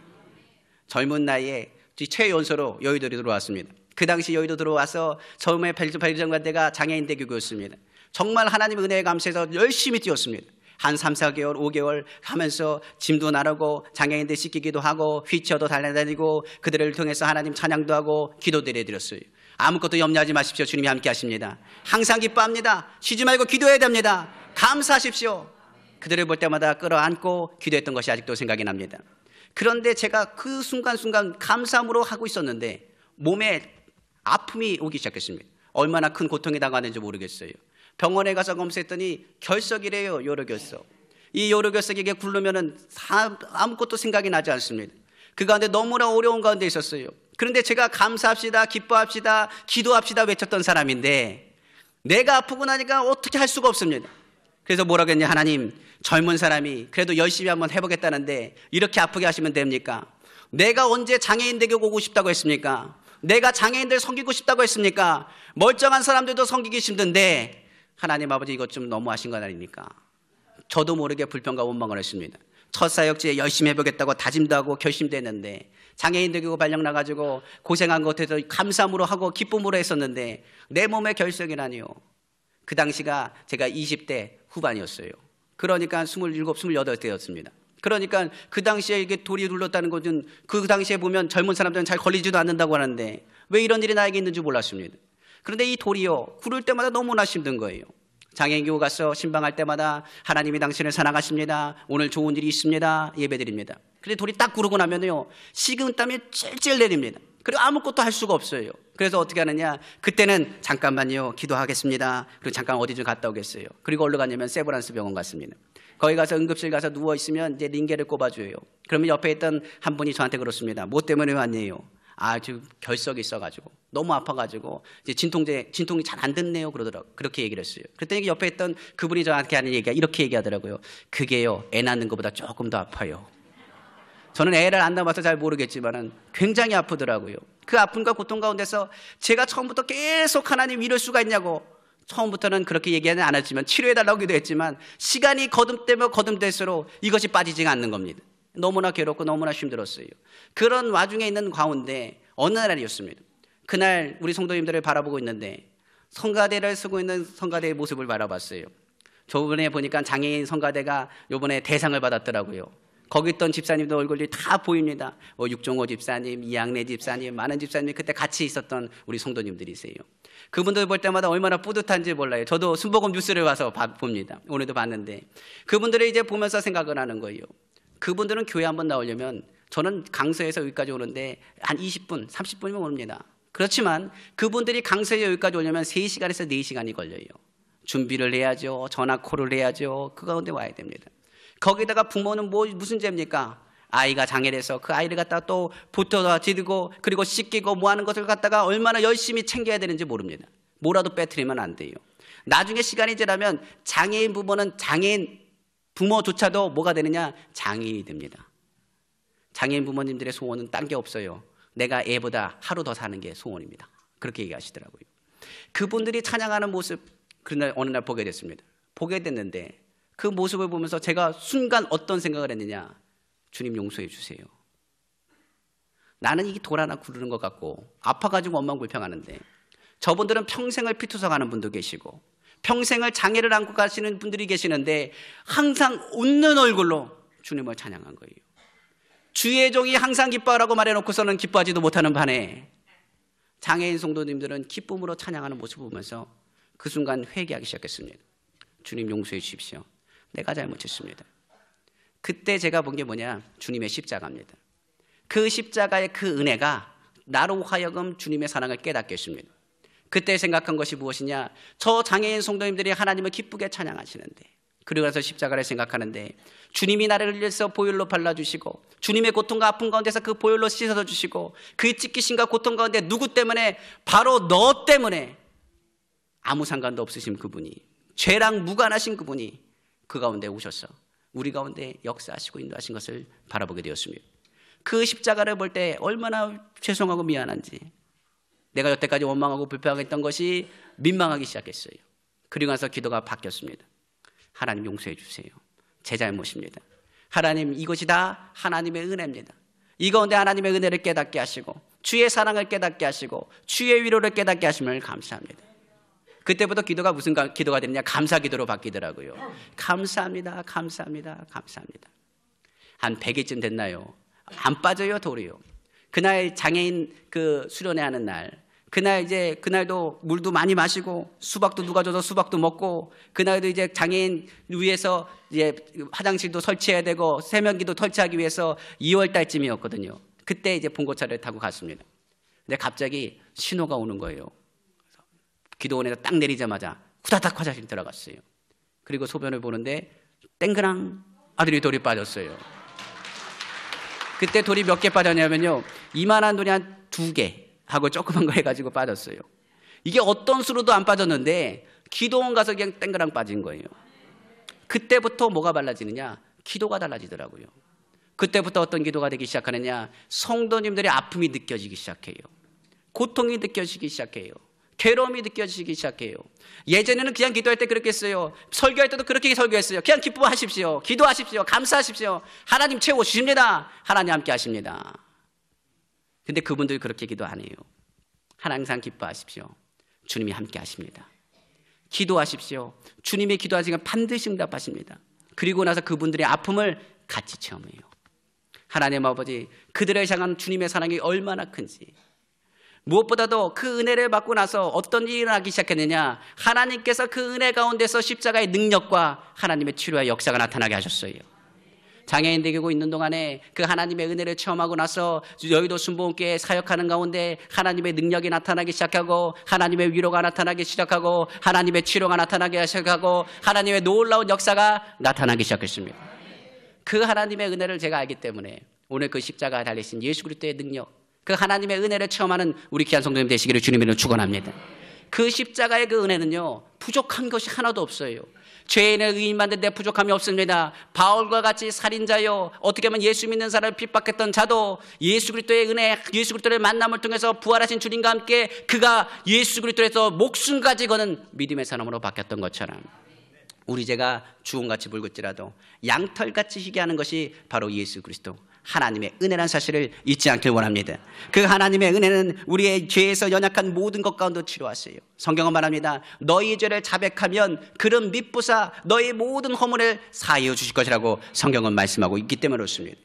젊은 나이에 최연소로 여의도로 들어왔습니다. 그 당시 여의도 들어와서 처음에 발전관대가 장애인대 교구였습니다. 정말 하나님의 은혜에 감사해서 열심히 뛰었습니다. 한 3, 4개월, 5개월 하면서 짐도 나르고 장애인들 씻기기도 하고 휠체어도 달려다니고 그들을 통해서 하나님 찬양도 하고 기도드려 드렸어요. 아무것도 염려하지 마십시오. 주님이 함께 하십니다. 항상 기뻐합니다. 쉬지 말고 기도해야 됩니다. 감사하십시오. 그들을 볼 때마다 끌어안고 기도했던 것이 아직도 생각이 납니다. 그런데 제가 그 순간순간 감사함으로 하고 있었는데 몸에 아픔이 오기 시작했습니다. 얼마나 큰 고통에 당하는지 모르겠어요. 병원에 가서 검사했더니 결석이래요. 요로결석. 이 요로결석에게 굴르면은 아무것도 생각이 나지 않습니다. 그 가운데 너무나 어려운 가운데 있었어요. 그런데 제가 감사합시다, 기뻐합시다, 기도합시다 외쳤던 사람인데 내가 아프고 나니까 어떻게 할 수가 없습니다. 그래서 뭐라고 했냐, 하나님, 젊은 사람이 그래도 열심히 한번 해보겠다는데 이렇게 아프게 하시면 됩니까? 내가 언제 장애인 대교 오고 싶다고 했습니까? 내가 장애인들 섬기고 싶다고 했습니까? 멀쩡한 사람들도 섬기기 힘든데 하나님 아버지, 이것 좀 너무하신 건 아닙니까? 저도 모르게 불평과 원망을 했습니다. 첫 사역지에 열심히 해보겠다고 다짐도 하고 결심도 했는데 장애인들 교구 발령 나가지고 고생한 것 같아서 감사함으로 하고 기쁨으로 했었는데 내 몸에 결석이라니요. 그 당시가 제가 20대 후반이었어요. 그러니까 27, 28대였습니다. 그러니까 그 당시에 이게 돌이 눌렀다는 것은 그 당시에 보면 젊은 사람들은 잘 걸리지도 않는다고 하는데 왜 이런 일이 나에게 있는지 몰랐습니다. 그런데 이 돌이요, 구를 때마다 너무나 힘든 거예요. 장애인교회 가서 신방할 때마다 하나님이 당신을 사랑하십니다. 오늘 좋은 일이 있습니다. 예배드립니다. 그런데 돌이 딱 구르고 나면요, 식은땀이 찔찔 내립니다. 그리고 아무것도 할 수가 없어요. 그래서 어떻게 하느냐, 그때는 잠깐만요, 기도하겠습니다. 그리고 잠깐 어디 좀 갔다 오겠어요. 그리고 어디로 갔냐면 세브란스 병원 갔습니다. 거기 가서 응급실 가서 누워있으면 이제 링게를 꼽아줘요. 그러면 옆에 있던 한 분이 저한테 그렇습니다. 뭐 때문에 왔네요? 아, 지금 결석이 있어가지고 너무 아파가지고 이제 진통이 잘 안 듣네요. 그러더라고요. 그렇게 얘기를 했어요. 그랬더니 옆에 있던 그분이 저한테 하는 얘기가 이렇게 얘기하더라고요. 그게요, 애 낳는 것보다 조금 더 아파요. 저는 애를 안 낳아서 잘 모르겠지만은 굉장히 아프더라고요. 그 아픔과 고통 가운데서 제가 처음부터 계속 하나님 이럴 수가 있냐고, 처음부터는 그렇게 얘기는 안 했지만 치료해달라고 기도했지만 시간이 거듭되면 거듭될수록 이것이 빠지지가 않는 겁니다. 너무나 괴롭고 너무나 힘들었어요. 그런 와중에 있는 가운데 어느 날이었습니다. 그날 우리 성도님들을 바라보고 있는데 성가대를 쓰고 있는 성가대의 모습을 바라봤어요. 저번에 보니까 장애인 성가대가 요번에 대상을 받았더라고요. 거기 있던 집사님들 얼굴이 다 보입니다. 육종호 집사님, 이양래 집사님, 많은 집사님이 그때 같이 있었던 우리 성도님들이세요. 그분들 볼 때마다 얼마나 뿌듯한지 몰라요. 저도 순복음 뉴스를 와서 봅니다. 오늘도 봤는데 그분들을 이제 보면서 생각을 하는 거예요. 그분들은 교회 한번 나오려면 저는 강서에서 여기까지 오는데 한 20분, 30분이면 옵니다. 그렇지만 그분들이 강서에 여기까지 오려면 3시간에서 4시간이 걸려요. 준비를 해야죠. 전화 콜을 해야죠. 그 가운데 와야 됩니다. 거기다가 부모는 무슨 죄입니까? 아이가 장애를 그 아이를 갖다가 또 보토다 지르고 그리고 씻기고 뭐 하는 것을 갖다가 얼마나 열심히 챙겨야 되는지 모릅니다. 뭐라도 빼뜨리면 안 돼요. 나중에 시간이 지나면 장애인 부모는 장애인 부모조차도 뭐가 되느냐? 장애인이 됩니다. 장애인 부모님들의 소원은 딴 게 없어요. 내가 애보다 하루 더 사는 게 소원입니다. 그렇게 얘기하시더라고요. 그분들이 찬양하는 모습, 그날 어느 날 보게 됐습니다. 보게 됐는데 그 모습을 보면서 제가 순간 어떤 생각을 했느냐? 주님 용서해 주세요. 나는 이게 돌 하나 구르는 것 같고 아파가지고 원망불평하는데 저분들은 평생을 피투성하는 분도 계시고 평생을 장애를 안고 가시는 분들이 계시는데 항상 웃는 얼굴로 주님을 찬양한 거예요. 주의 종이 항상 기뻐하라고 말해놓고서는 기뻐하지도 못하는 반에 장애인 성도님들은 기쁨으로 찬양하는 모습을 보면서 그 순간 회개하기 시작했습니다. 주님 용서해 주십시오. 내가 잘못했습니다. 그때 제가 본 게 뭐냐? 주님의 십자가입니다. 그 십자가의 그 은혜가 나로 하여금 주님의 사랑을 깨닫게 했습니다. 그때 생각한 것이 무엇이냐? 저 장애인 성도님들이 하나님을 기쁘게 찬양하시는데 그리고 나서 십자가를 생각하는데 주님이 나를 위해서 보혈로 발라주시고 주님의 고통과 아픔 가운데서 그 보혈로 씻어주시고 그 찢기심과 고통 가운데 누구 때문에? 바로 너 때문에 아무 상관도 없으신 그분이, 죄랑 무관하신 그분이 그 가운데 오셔서 우리 가운데 역사하시고 인도하신 것을 바라보게 되었습니다. 그 십자가를 볼 때 얼마나 죄송하고 미안한지, 내가 여태까지 원망하고 불평했던 것이 민망하기 시작했어요. 그리고 나서 기도가 바뀌었습니다. 하나님 용서해 주세요. 제 잘못입니다. 하나님, 이것이 다 하나님의 은혜입니다. 이 가운데 하나님의 은혜를 깨닫게 하시고 주의 사랑을 깨닫게 하시고 주의 위로를 깨닫게 하심을 감사합니다. 그때부터 기도가 무슨 기도가 되느냐? 감사 기도로 바뀌더라고요. 감사합니다. 감사합니다. 감사합니다. 한 100일쯤 됐나요? 안 빠져요, 돌이요. 그날 장애인 그 수련회 하는 날, 그날도 물도 많이 마시고 수박도 누가 줘서 수박도 먹고, 그날도 이제 장애인 위해서 이제 화장실도 설치해야 되고 세면기도 설치하기 위해서 2월 달쯤이었거든요. 그때 이제 봉고차를 타고 갔습니다. 근데 갑자기 신호가 오는 거예요. 기도원에서 딱 내리자마자 후다닥 화장실 들어갔어요. 그리고 소변을 보는데 땡그랑 아들이 돌이 빠졌어요. 그때 돌이 몇 개 빠졌냐면요, 이만한 돌이 한 2개 하고 조그만 거 해가지고 빠졌어요. 이게 어떤 수로도 안 빠졌는데 기도원 가서 그냥 땡그랑 빠진 거예요. 그때부터 뭐가 달라지느냐? 기도가 달라지더라고요. 그때부터 어떤 기도가 되기 시작하느냐? 성도님들의 아픔이 느껴지기 시작해요. 고통이 느껴지기 시작해요. 괴로움이 느껴지기 시작해요. 예전에는 그냥 기도할 때 그렇게 했어요. 설교할 때도 그렇게 설교했어요. 그냥 기뻐하십시오. 기도하십시오. 감사하십시오. 하나님 채워주십니다. 하나님 함께 하십니다. 근데 그분들 그렇게 기도 안 해요. 항상 기뻐하십시오. 주님이 함께 하십니다. 기도하십시오. 주님이 기도하시면 반드시 응답하십니다. 그리고 나서 그분들의 아픔을 같이 체험해요. 하나님 아버지, 그들을 향한 주님의 사랑이 얼마나 큰지, 무엇보다도 그 은혜를 받고 나서 어떤 일이 일어나기 시작했느냐, 하나님께서 그 은혜 가운데서 십자가의 능력과 하나님의 치료의 역사가 나타나게 하셨어요. 장애인 대교구 있는 동안에 그 하나님의 은혜를 체험하고 나서 여의도 순복음교회 사역하는 가운데 하나님의 능력이 나타나기 시작하고, 하나님의 위로가 나타나기 시작하고, 하나님의 치료가 나타나기 시작하고, 하나님의 놀라운 역사가 나타나기 시작했습니다. 그 하나님의 은혜를 제가 알기 때문에 오늘 그 십자가에 달리신 예수 그리스도의 능력, 그 하나님의 은혜를 체험하는 우리 귀한 성도님 되시기를 주님으로 축원합니다. 그 십자가의 그 은혜는요, 부족한 것이 하나도 없어요. 죄인을 의인 만든 데 부족함이 없습니다. 바울과 같이 살인자요, 어떻게 보면 예수 믿는 사람을 핍박했던 자도 예수 그리스도의 은혜, 예수 그리스도의 만남을 통해서 부활하신 주님과 함께 그가 예수 그리스도에서 목숨까지 거는 믿음의 사람으로 바뀌었던 것처럼, 우리 죄가 주홍같이 붉을지라도 양털같이 희게 하는 것이 바로 예수 그리스도 하나님의 은혜라는 사실을 잊지 않길 원합니다. 그 하나님의 은혜는 우리의 죄에서 연약한 모든 것 가운데 치료하세요. 성경은 말합니다. 너희 죄를 자백하면 그런 밑부사 너희 모든 허물을 사하여 주실 것이라고 성경은 말씀하고 있기 때문에 그렇습니다.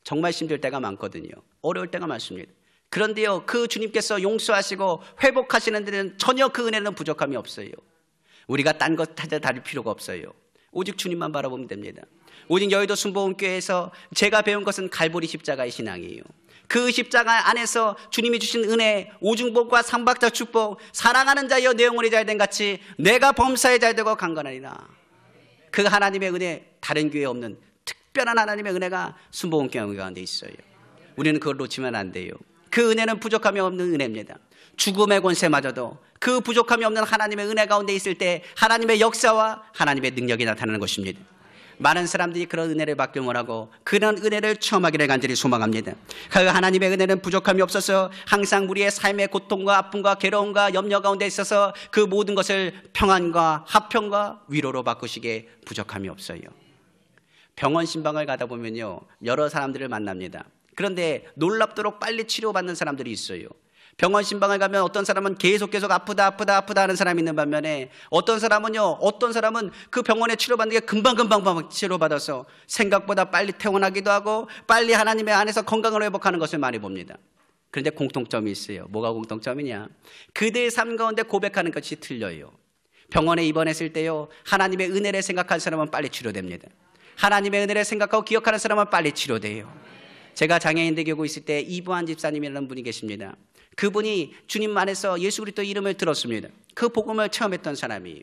정말 힘들 때가 많거든요. 어려울 때가 많습니다. 그런데요, 그 주님께서 용서하시고 회복하시는 데는 전혀 그 은혜는 부족함이 없어요. 우리가 딴 것 찾아 다닐 필요가 없어요. 오직 주님만 바라보면 됩니다. 오직 여의도 순복음교회에서 제가 배운 것은 갈보리 십자가의 신앙이에요. 그 십자가 안에서 주님이 주신 은혜, 오중복과 삼박자 축복, 사랑하는 자여 내 영혼이 자유된 같이 내가 범사의 자유 되고 강건하리라. 그 하나님의 은혜, 다른 교회에 없는 특별한 하나님의 은혜가 순복음교회 가운데 있어요. 우리는 그걸 놓치면 안 돼요. 그 은혜는 부족함이 없는 은혜입니다. 죽음의 권세마저도 그 부족함이 없는 하나님의 은혜 가운데 있을 때 하나님의 역사와 하나님의 능력이 나타나는 것입니다. 많은 사람들이 그런 은혜를 받길 원하고 그런 은혜를 체험하기를 간절히 소망합니다. 그 하나님의 은혜는 부족함이 없어서 항상 우리의 삶의 고통과 아픔과 괴로움과 염려 가운데 있어서 그 모든 것을 평안과 화평과 위로로 바꾸시기에 부족함이 없어요. 병원 신방을 가다 보면요, 여러 사람들을 만납니다. 그런데 놀랍도록 빨리 치료받는 사람들이 있어요. 병원 신방을 가면 어떤 사람은 계속 아프다 하는 사람이 있는 반면에 어떤 사람은 그 병원에 치료받는 게 금방 치료받아서 생각보다 빨리 퇴원하기도 하고 빨리 하나님의 안에서 건강을 회복하는 것을 많이 봅니다. 그런데 공통점이 있어요. 뭐가 공통점이냐? 그들의 삶 가운데 고백하는 것이 틀려요. 병원에 입원했을 때요, 하나님의 은혜를 생각하는 사람은 빨리 치료됩니다. 하나님의 은혜를 생각하고 기억하는 사람은 빨리 치료돼요. 제가 장애인 대교구 있을 때 이부한 집사님이라는 분이 계십니다. 그분이 주님 안에서 예수 그리스도 이름을 들었습니다. 그 복음을 체험했던 사람이에요.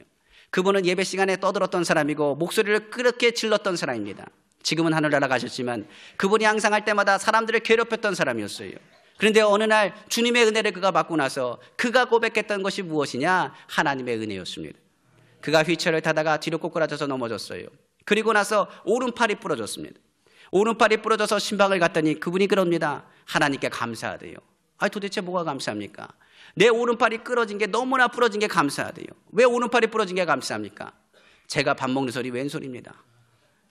그분은 예배 시간에 떠들었던 사람이고 목소리를 그렇게 질렀던 사람입니다. 지금은 하늘나라 가셨지만 그분이 항상 할 때마다 사람들을 괴롭혔던 사람이었어요. 그런데 어느 날 주님의 은혜를 그가 받고 나서 그가 고백했던 것이 무엇이냐? 하나님의 은혜였습니다. 그가 휠체어를 타다가 뒤로 꼬꾸라져서 넘어졌어요. 그리고 나서 오른팔이 부러졌습니다. 오른팔이 부러져서 신방을 갔더니 그분이 그럽니다. 하나님께 감사하대요. 도대체 뭐가 감사합니까? 내 오른팔이 끊어진 게 너무나 부러진 게 감사하대요. 왜 오른팔이 부러진 게 감사합니까? 제가 밥 먹는 소리 왼손입니다.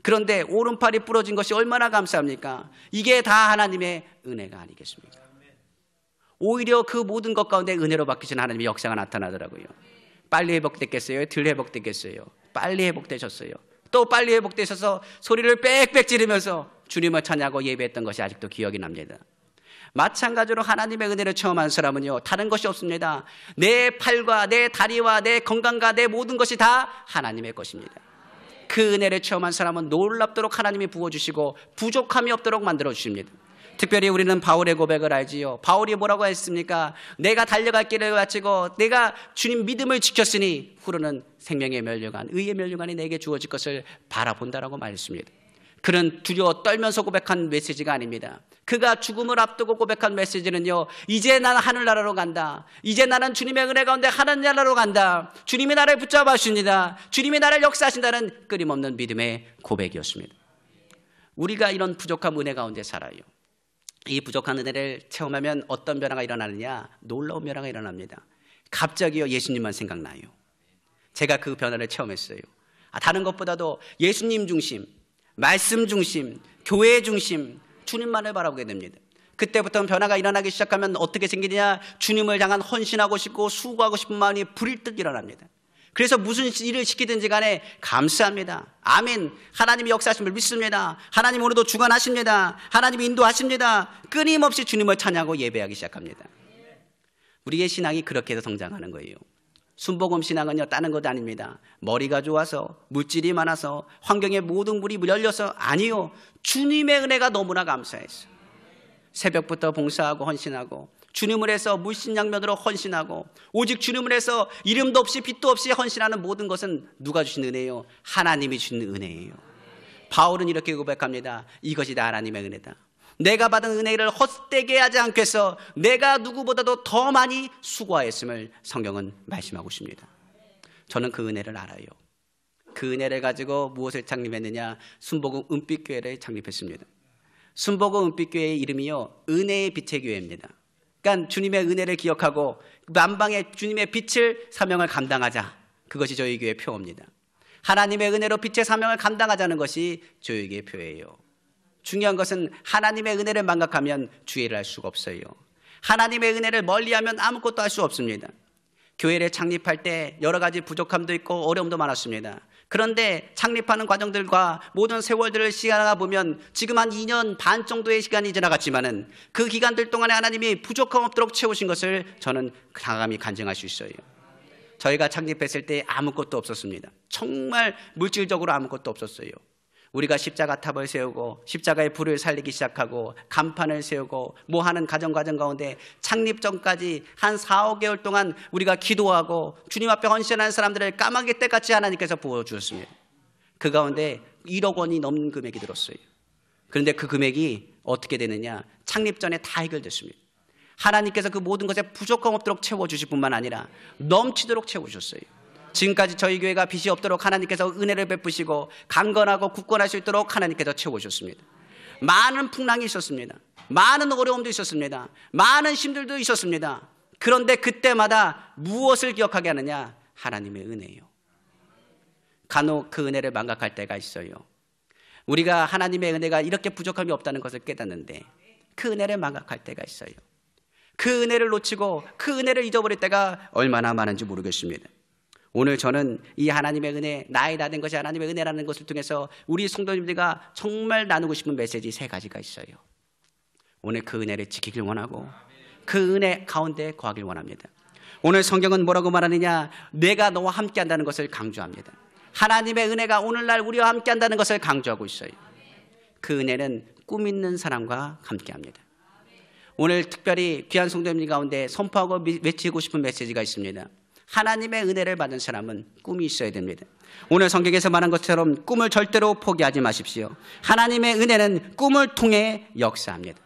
그런데 오른팔이 부러진 것이 얼마나 감사합니까? 이게 다 하나님의 은혜가 아니겠습니까? 오히려 그 모든 것 가운데 은혜로 바뀌신 하나님의 역사가 나타나더라고요. 빨리 회복됐겠어요? 덜 회복됐겠어요? 빨리 회복되셨어요. 또 빨리 회복되셔서 소리를 빽빽 지르면서 주님을 찬양하고 예배했던 것이 아직도 기억이 납니다. 마찬가지로 하나님의 은혜를 체험한 사람은요, 다른 것이 없습니다. 내 팔과 내 다리와 내 건강과 내 모든 것이 다 하나님의 것입니다. 그 은혜를 체험한 사람은 놀랍도록 하나님이 부어주시고 부족함이 없도록 만들어 주십니다. 특별히 우리는 바울의 고백을 알지요. 바울이 뭐라고 했습니까? 내가 달려갈 길을 마치고 내가 주님 믿음을 지켰으니 후로는 생명의 면류관, 의의 면류관이 내게 주어질 것을 바라본다라고 말했습니다. 그는 두려워 떨면서 고백한 메시지가 아닙니다. 그가 죽음을 앞두고 고백한 메시지는요, 이제 나는 하늘나라로 간다. 이제 나는 주님의 은혜 가운데 하늘나라로 간다. 주님이 나를 붙잡아 주십니다. 주님이 나를 역사하신다는 끊임없는 믿음의 고백이었습니다. 우리가 이런 부족한 은혜 가운데 살아요. 이 부족한 은혜를 체험하면 어떤 변화가 일어나느냐? 놀라운 변화가 일어납니다. 갑자기요, 예수님만 생각나요. 제가 그 변화를 체험했어요. 다른 것보다도 예수님 중심, 말씀 중심, 교회 중심, 주님만을 바라보게 됩니다. 그때부터 변화가 일어나기 시작하면 어떻게 생기느냐? 주님을 향한 헌신하고 싶고 수고하고 싶은 마음이 불일 듯 일어납니다. 그래서 무슨 일을 시키든지 간에 감사합니다. 아멘. 하나님이 역사하심을 믿습니다. 하나님 오늘도 주관하십니다. 하나님이 인도하십니다. 끊임없이 주님을 찬양하고 예배하기 시작합니다. 우리의 신앙이 그렇게 해서 성장하는 거예요. 순복음 신앙은요, 다른 것도 아닙니다. 머리가 좋아서, 물질이 많아서, 환경에 모든 문이 열려서 아니요. 주님의 은혜가 너무나 감사해서 새벽부터 봉사하고 헌신하고, 주님을 해서 물신양면으로 헌신하고, 오직 주님을 해서 이름도 없이 빛도 없이 헌신하는 모든 것은 누가 주신 은혜예요? 하나님이 주신 은혜예요. 바울은 이렇게 고백합니다. 이것이 다 하나님의 은혜다. 내가 받은 은혜를 헛되게 하지 않기 위해서 내가 누구보다도 더 많이 수고하였음을 성경은 말씀하고 있습니다. 저는 그 은혜를 알아요. 그 은혜를 가지고 무엇을 창립했느냐? 순복음 은빛교회를 창립했습니다. 순복음 은빛교회의 이름이요, 은혜의 빛의 교회입니다. 그러니까 주님의 은혜를 기억하고 만방의 주님의 빛을 사명을 감당하자. 그것이 저희 교회의 표어입니다. 하나님의 은혜로 빛의 사명을 감당하자는 것이 저희 교회의 표예요. 중요한 것은 하나님의 은혜를 망각하면 주의를 할 수가 없어요. 하나님의 은혜를 멀리하면 아무것도 할 수 없습니다. 교회를 창립할 때 여러 가지 부족함도 있고 어려움도 많았습니다. 그런데 창립하는 과정들과 모든 세월들을 시간하다 보면 지금 한 2년 반 정도의 시간이 지나갔지만은 그 기간들 동안에 하나님이 부족함 없도록 채우신 것을 저는 강함이 간증할 수 있어요. 저희가 창립했을 때 아무것도 없었습니다. 정말 물질적으로 아무것도 없었어요. 우리가 십자가 탑을 세우고 십자가의 불을 살리기 시작하고 간판을 세우고 뭐 하는 과정 가운데 창립 전까지 한 4, 5개월 동안 우리가 기도하고 주님 앞에 헌신하는 사람들을 까마귀 떼같이 하나님께서 부어주셨습니다. 그 가운데 1억 원이 넘는 금액이 들었어요. 그런데 그 금액이 어떻게 되느냐? 창립 전에 다 해결됐습니다. 하나님께서 그 모든 것에 부족함 없도록 채워주실 뿐만 아니라 넘치도록 채워주셨어요. 지금까지 저희 교회가 빚이 없도록 하나님께서 은혜를 베푸시고 강건하고 굳건할 수 있도록 하나님께서 채워주셨습니다. 많은 풍랑이 있었습니다. 많은 어려움도 있었습니다. 많은 힘들도 있었습니다. 그런데 그때마다 무엇을 기억하게 하느냐? 하나님의 은혜예요. 간혹 그 은혜를 망각할 때가 있어요. 우리가 하나님의 은혜가 이렇게 부족함이 없다는 것을 깨닫는데 그 은혜를 망각할 때가 있어요. 그 은혜를 놓치고 그 은혜를 잊어버릴 때가 얼마나 많은지 모르겠습니다. 오늘 저는 이 하나님의 은혜, 나의 다 된 것이 하나님의 은혜라는 것을 통해서 우리 성도님들과 정말 나누고 싶은 메시지 3가지가 있어요. 오늘 그 은혜를 지키길 원하고 그 은혜 가운데 거하길 원합니다. 오늘 성경은 뭐라고 말하느냐? 내가 너와 함께 한다는 것을 강조합니다. 하나님의 은혜가 오늘날 우리와 함께 한다는 것을 강조하고 있어요. 그 은혜는 꿈 있는 사람과 함께 합니다. 오늘 특별히 귀한 성도님들 가운데 선포하고 외치고 싶은 메시지가 있습니다. 하나님의 은혜를 받은 사람은 꿈이 있어야 됩니다. 오늘 성경에서 말한 것처럼 꿈을 절대로 포기하지 마십시오. 하나님의 은혜는 꿈을 통해 역사합니다.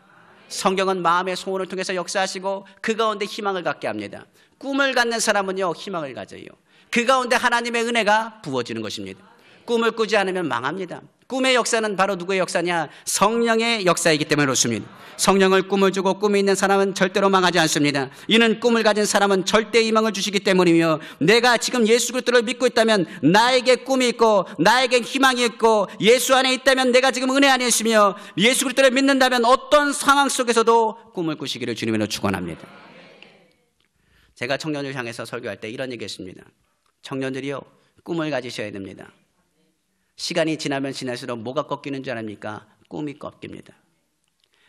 성경은 마음의 소원을 통해서 역사하시고 그 가운데 희망을 갖게 합니다. 꿈을 갖는 사람은요, 희망을 가져요. 그 가운데 하나님의 은혜가 부어지는 것입니다. 꿈을 꾸지 않으면 망합니다. 꿈의 역사는 바로 누구의 역사냐? 성령의 역사이기 때문에 그렇습니다. 성령을 꿈을 주고 꿈이 있는 사람은 절대로 망하지 않습니다. 이는 꿈을 가진 사람은 절대 희망을 주시기 때문이며, 내가 지금 예수 그리스도를 믿고 있다면 나에게 꿈이 있고 나에게 희망이 있고 예수 안에 있다면 내가 지금 은혜 안에 있으며 예수 그리스도를 믿는다면 어떤 상황 속에서도 꿈을 꾸시기를 주님으로 축원합니다. 제가 청년을 향해서 설교할 때 이런 얘기했습니다. 청년들이요, 꿈을 가지셔야 됩니다. 시간이 지나면 지날수록 뭐가 꺾이는 줄 아십니까? 꿈이 꺾입니다.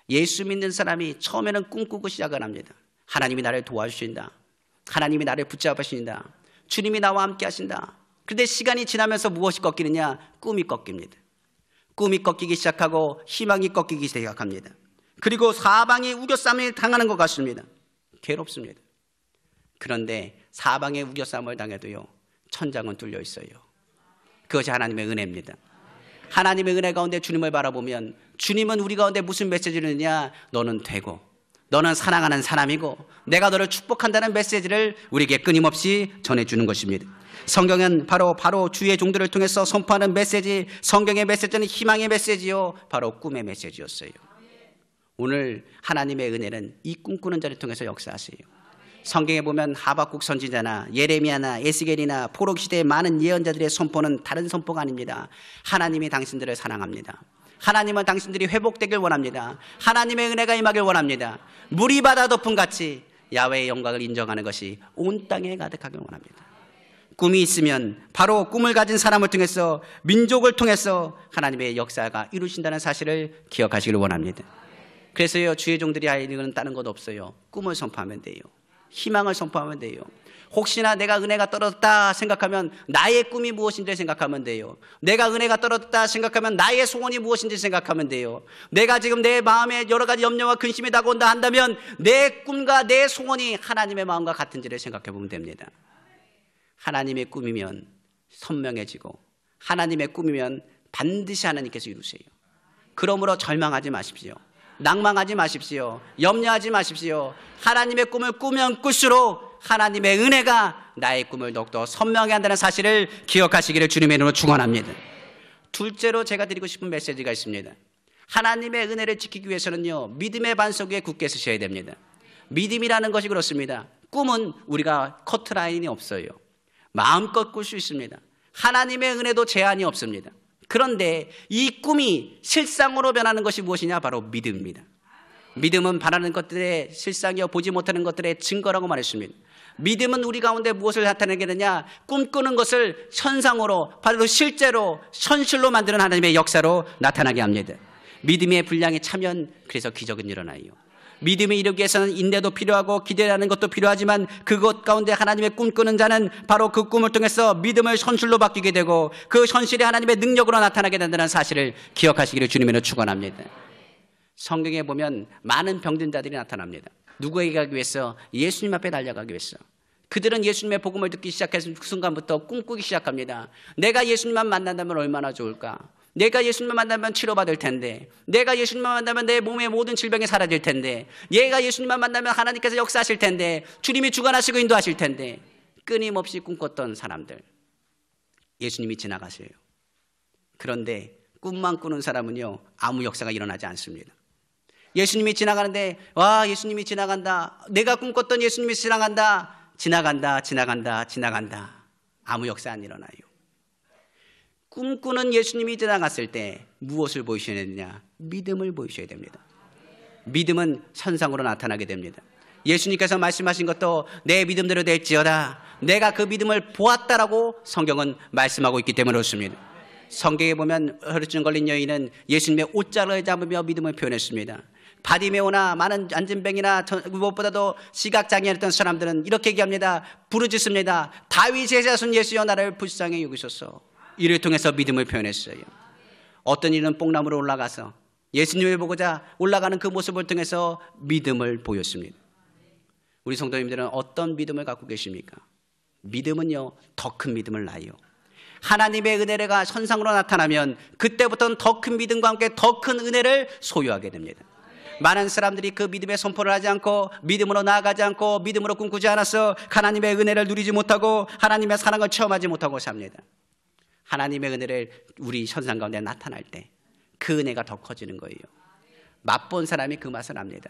예수 믿는 사람이 처음에는 꿈꾸고 시작을 합니다. 하나님이 나를 도와주신다. 하나님이 나를 붙잡으신다. 주님이 나와 함께 하신다. 그런데 시간이 지나면서 무엇이 꺾이느냐? 꿈이 꺾입니다. 꿈이 꺾이기 시작하고 희망이 꺾이기 시작합니다. 그리고 사방이 우겨쌈을 당하는 것 같습니다. 괴롭습니다. 그런데 사방에 우겨쌈을 당해도요, 천장은 뚫려 있어요. 그것이 하나님의 은혜입니다. 하나님의 은혜 가운데 주님을 바라보면 주님은 우리 가운데 무슨 메시지를 주느냐? 너는 되고 너는 사랑하는 사람이고 내가 너를 축복한다는 메시지를 우리에게 끊임없이 전해주는 것입니다. 성경은 바로 주의 종들을 통해서 선포하는 메시지, 성경의 메시지는 희망의 메시지요, 바로 꿈의 메시지였어요. 오늘 하나님의 은혜는 이 꿈꾸는 자를 통해서 역사하세요. 성경에 보면 하박국 선지자나 예레미야나 에스겔이나 포로 시대의 많은 예언자들의 선포는 다른 선포가 아닙니다. 하나님이 당신들을 사랑합니다. 하나님은 당신들이 회복되길 원합니다. 하나님의 은혜가 임하길 원합니다. 물이 바다 덮음 같이 야훼의 영광을 인정하는 것이 온 땅에 가득하길 원합니다. 꿈이 있으면 바로 꿈을 가진 사람을 통해서, 민족을 통해서 하나님의 역사가 이루신다는 사실을 기억하시길 원합니다. 그래서요, 주의 종들이 할 일은 다른 것 없어요. 꿈을 선포하면 돼요. 희망을 선포하면 돼요. 혹시나 내가 은혜가 떨어졌다 생각하면 나의 꿈이 무엇인지 생각하면 돼요. 내가 은혜가 떨어졌다 생각하면 나의 소원이 무엇인지 생각하면 돼요. 내가 지금 내 마음에 여러 가지 염려와 근심이 다가온다 한다면 내 꿈과 내 소원이 하나님의 마음과 같은지를 생각해 보면 됩니다. 하나님의 꿈이면 선명해지고 하나님의 꿈이면 반드시 하나님께서 이루세요. 그러므로 절망하지 마십시오. 낭망하지 마십시오. 염려하지 마십시오. 하나님의 꿈을 꾸면 꿀수록 하나님의 은혜가 나의 꿈을 더욱더 선명하게 한다는 사실을 기억하시기를 주님의 이름으로 축원합니다. 둘째로 제가 드리고 싶은 메시지가 있습니다. 하나님의 은혜를 지키기 위해서는요, 믿음의 반석 위에 굳게 서셔야 됩니다. 믿음이라는 것이 그렇습니다. 꿈은 우리가 커트라인이 없어요. 마음껏 꿀 수 있습니다. 하나님의 은혜도 제한이 없습니다. 그런데 이 꿈이 실상으로 변하는 것이 무엇이냐? 바로 믿음입니다. 믿음은 바라는 것들의 실상이요 보지 못하는 것들의 증거라고 말했습니다. 믿음은 우리 가운데 무엇을 나타내게 되냐? 꿈꾸는 것을 현상으로, 바로 실제로 현실로 만드는 하나님의 역사로 나타나게 합니다. 믿음의 분량이 차면 그래서 기적은 일어나요. 믿음이 이루기 위해서는 인내도 필요하고 기대하는 것도 필요하지만 그것 가운데 하나님의 꿈꾸는 자는 바로 그 꿈을 통해서 믿음을 현실로 바뀌게 되고 그 현실이 하나님의 능력으로 나타나게 된다는 사실을 기억하시기를 주님으로 축원합니다. 성경에 보면 많은 병든 자들이 나타납니다. 누구에게 가기 위해서? 예수님 앞에 달려가기 위해서. 그들은 예수님의 복음을 듣기 시작했을 순간부터 꿈꾸기 시작합니다. 내가 예수님만 만난다면 얼마나 좋을까? 내가 예수님만 만나면 치료받을 텐데, 내가 예수님만 만나면 내 몸의 모든 질병이 사라질 텐데, 내가 예수님만 만나면 하나님께서 역사하실 텐데, 주님이 주관하시고 인도하실 텐데, 끊임없이 꿈꿨던 사람들, 예수님이 지나가세요. 그런데 꿈만 꾸는 사람은요, 아무 역사가 일어나지 않습니다. 예수님이 지나가는데, 와, 예수님이 지나간다. 내가 꿈꿨던 예수님이 지나간다. 지나간다. 아무 역사 안 일어나요. 꿈꾸는 예수님이 지나갔을 때 무엇을 보이셔야 되느냐? 믿음을 보이셔야 됩니다. 믿음은 현상으로 나타나게 됩니다. 예수님께서 말씀하신 것도 내 믿음대로 될지어다. 내가 그 믿음을 보았다라고 성경은 말씀하고 있기 때문에 그렇습니다. 성경에 보면 혈루증 걸린 여인은 예수님의 옷자락을 잡으며 믿음을 표현했습니다. 바디메오나 많은 안진뱅이나 무엇보다도 시각장애였던 사람들은 이렇게 얘기합니다. 부르짖습니다. 다윗의 자손 예수여 나를 불쌍히 여기소서. 이를 통해서 믿음을 표현했어요. 어떤 이는 뽕나무로 올라가서 예수님을 보고자 올라가는 그 모습을 통해서 믿음을 보였습니다. 우리 성도님들은 어떤 믿음을 갖고 계십니까? 믿음은요, 더 큰 믿음을 낳아요. 하나님의 은혜가 현상으로 나타나면 그때부터는 더 큰 믿음과 함께 더 큰 은혜를 소유하게 됩니다. 많은 사람들이 그 믿음의 선포를 하지 않고 믿음으로 나아가지 않고 믿음으로 꿈꾸지 않아서 하나님의 은혜를 누리지 못하고 하나님의 사랑을 체험하지 못하고 삽니다. 하나님의 은혜를 우리 현상 가운데 나타날 때 그 은혜가 더 커지는 거예요. 맛본 사람이 그 맛을 압니다.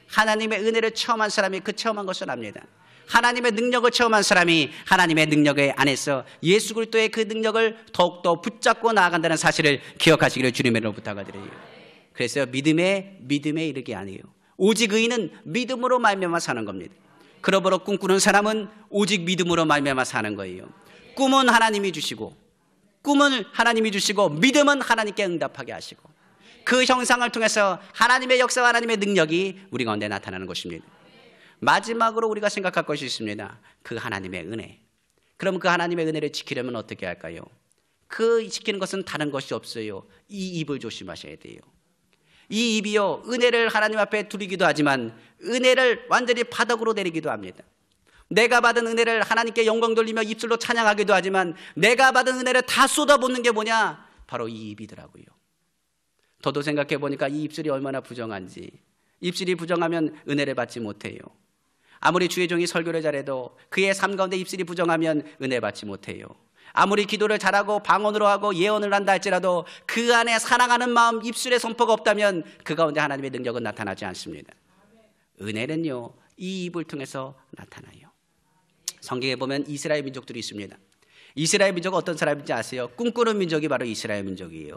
하나님의 은혜를 체험한 사람이 그 체험한 것을 압니다. 하나님의 능력을 체험한 사람이 하나님의 능력 안에서 예수 그리스도의 그 능력을 더욱더 붙잡고 나아간다는 사실을 기억하시기를 주님으로 부탁드려요. 그래서 믿음에 이르기 아니에요. 오직 의인은 믿음으로 말미암아 사는 겁니다. 그러므로 꿈꾸는 사람은 오직 믿음으로 말미암아 사는 거예요. 꿈은 하나님이 주시고 믿음은 하나님께 응답하게 하시고 그 형상을 통해서 하나님의 역사와 하나님의 능력이 우리 가운데 나타나는 것입니다. 마지막으로 우리가 생각할 것이 있습니다. 그 하나님의 은혜. 그럼 그 하나님의 은혜를 지키려면 어떻게 할까요? 그 지키는 것은 다른 것이 없어요. 이 입을 조심하셔야 돼요. 이 입이요, 은혜를 하나님 앞에 두리기도 하지만 은혜를 완전히 바닥으로 내리기도 합니다. 내가 받은 은혜를 하나님께 영광 돌리며 입술로 찬양하기도 하지만 내가 받은 은혜를 다 쏟아붓는 게 뭐냐? 바로 이 입이더라고요. 저도 생각해 보니까 이 입술이 얼마나 부정한지. 입술이 부정하면 은혜를 받지 못해요. 아무리 주의 종이 설교를 잘해도 그의 삶 가운데 입술이 부정하면 은혜 받지 못해요. 아무리 기도를 잘하고 방언으로 하고 예언을 한다 할지라도 그 안에 사랑하는 마음, 입술에 선포가 없다면 그 가운데 하나님의 능력은 나타나지 않습니다. 은혜는요, 이 입을 통해서 나타나요. 성경에 보면 이스라엘 민족들이 있습니다. 이스라엘 민족은 어떤 사람인지 아세요? 꿈꾸는 민족이 바로 이스라엘 민족이에요.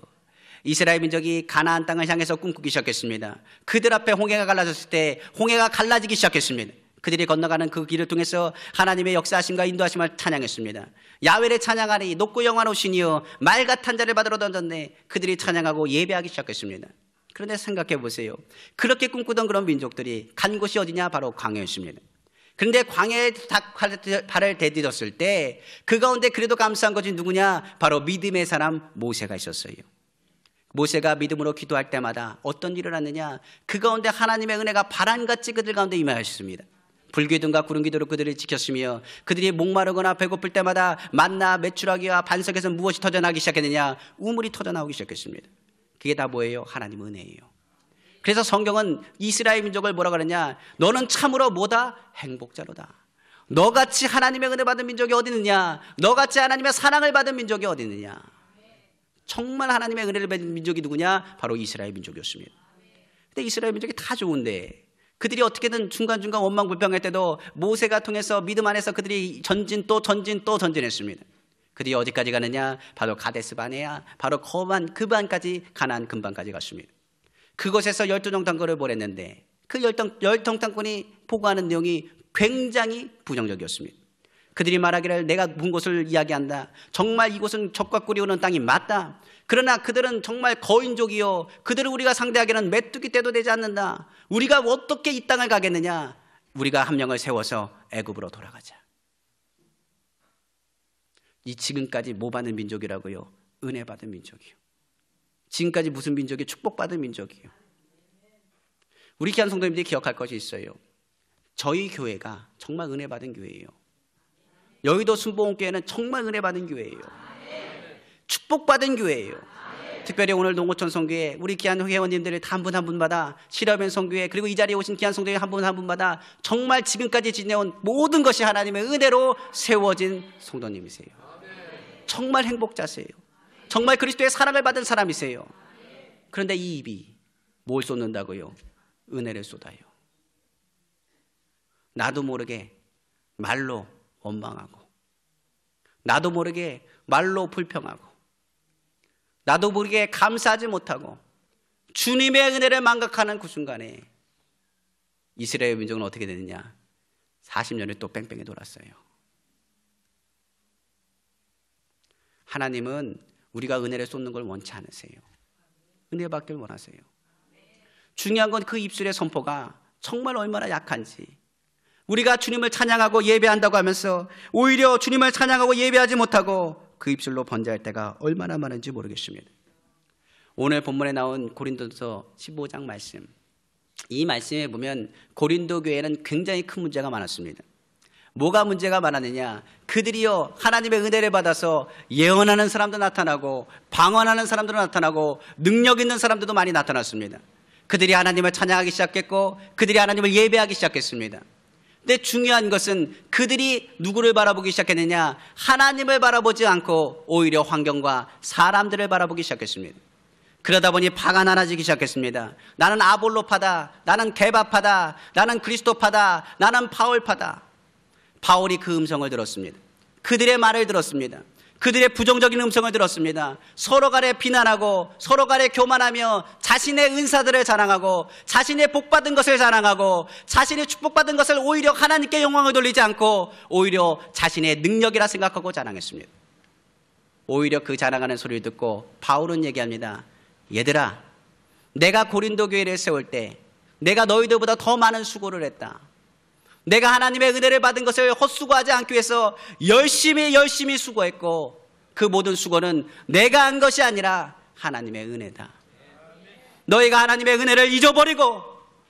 이스라엘 민족이 가나안 땅을 향해서 꿈꾸기 시작했습니다. 그들 앞에 홍해가 갈라졌을 때 홍해가 갈라지기 시작했습니다. 그들이 건너가는 그 길을 통해서 하나님의 역사하심과 인도하심을 찬양했습니다. 야훼를 찬양하니 높고 영화로우시니요 말 같은 자를 받으러 던졌네. 그들이 찬양하고 예배하기 시작했습니다. 그런데 생각해 보세요. 그렇게 꿈꾸던 그런 민족들이 간 곳이 어디냐? 바로 광야였습니다. 그런데 광야에 발을 대디뎠을 때 그 가운데 그래도 감사한 것이 누구냐? 바로 믿음의 사람 모세가 있었어요. 모세가 믿음으로 기도할 때마다 어떤 일을 하느냐? 그 가운데 하나님의 은혜가 바람같이 그들 가운데 임하였습니다. 불기둥과 구름기둥으로 그들을 지켰으며 그들이 목마르거나 배고플 때마다 만나 메추라기와 반석에서 무엇이 터져나오기 시작했느냐? 우물이 터져나오기 시작했습니다. 그게 다 뭐예요? 하나님 은혜예요. 그래서 성경은 이스라엘 민족을 뭐라 그러냐? 너는 참으로 뭐다? 행복자로다. 너같이 하나님의 은혜 받은 민족이 어디 있느냐? 너같이 하나님의 사랑을 받은 민족이 어디 있느냐? 정말 하나님의 은혜를 받은 민족이 누구냐? 바로 이스라엘 민족이었습니다. 근데 이스라엘 민족이 다 좋은데 그들이 어떻게든 중간중간 원망불평할 때도 모세가 통해서 믿음 안에서 그들이 전진했습니다. 그들이 어디까지 가느냐? 바로 가데스 바네아, 바로 그반까지 가나안 근방까지 갔습니다. 그곳에서 열두정탐꾼을 보냈는데 그 열두정탐꾼이 보고하는 내용이 굉장히 부정적이었습니다. 그들이 말하기를 내가 본 곳을 이야기한다. 정말 이곳은 적과 꿀이 흐르는 땅이 맞다. 그러나 그들은 정말 거인족이요. 그들을 우리가 상대하기는 메뚜기 떼도 되지 않는다. 우리가 어떻게 이 땅을 가겠느냐? 우리가 한 명을 세워서 애굽으로 돌아가자. 이 지금까지 뭐 받는 민족이라고요? 은혜 받은 민족이요. 지금까지 무슨 민족이 축복받은 민족이요. 우리 귀한 성도님들이 기억할 것이 있어요. 저희 교회가 정말 은혜 받은 교회예요. 여의도 순복음교회는 정말 은혜 받은 교회예요. 축복받은 교회예요. 특별히 오늘 농어촌 성교회 우리 귀한 회원님들을 한 분 한 분마다 실업연 성교회 그리고 이 자리에 오신 귀한 성도회 한 분 한 분마다 정말 지금까지 지내온 모든 것이 하나님의 은혜로 세워진 성도님이세요. 정말 행복자세요. 정말 그리스도의 사랑을 받은 사람이세요. 그런데 이 입이 뭘 쏟는다고요? 은혜를 쏟아요. 나도 모르게 말로 원망하고 나도 모르게 말로 불평하고 나도 모르게 감사하지 못하고 주님의 은혜를 망각하는 그 순간에 이스라엘 민족은 어떻게 되느냐? 40년을 또 뺑뺑이 돌았어요. 하나님은 우리가 은혜를 쏟는 걸 원치 않으세요. 은혜 받길 원하세요. 중요한 건 그 입술의 선포가 정말 얼마나 약한지. 우리가 주님을 찬양하고 예배한다고 하면서 오히려 주님을 찬양하고 예배하지 못하고 그 입술로 번제할 때가 얼마나 많은지 모르겠습니다. 오늘 본문에 나온 고린도서 15장 말씀, 이 말씀에 보면 고린도 교회는 굉장히 큰 문제가 많았습니다. 뭐가 문제가 많았느냐? 그들이요 하나님의 은혜를 받아서 예언하는 사람도 나타나고 방언하는 사람도 나타나고 능력 있는 사람들도 많이 나타났습니다. 그들이 하나님을 찬양하기 시작했고 그들이 하나님을 예배하기 시작했습니다. 근데 중요한 것은 그들이 누구를 바라보기 시작했느냐? 하나님을 바라보지 않고 오히려 환경과 사람들을 바라보기 시작했습니다. 그러다 보니 파가 나눠지기 시작했습니다. 나는 아볼로파다, 나는 게바파다, 나는 그리스도파다, 나는 바울파다. 바울이 그 음성을 들었습니다. 그들의 말을 들었습니다. 그들의 부정적인 음성을 들었습니다. 서로 간에 비난하고 서로 간에 교만하며 자신의 은사들을 자랑하고 자신의 복받은 것을 자랑하고 자신의 축복받은 것을 오히려 하나님께 영광을 돌리지 않고 오히려 자신의 능력이라 생각하고 자랑했습니다. 오히려 그 자랑하는 소리를 듣고 바울은 얘기합니다. 얘들아, 내가 고린도 교회를 세울 때 내가 너희들보다 더 많은 수고를 했다. 내가 하나님의 은혜를 받은 것을 헛수고하지 않기 위해서 열심히 수고했고 그 모든 수고는 내가 한 것이 아니라 하나님의 은혜다. 너희가 하나님의 은혜를 잊어버리고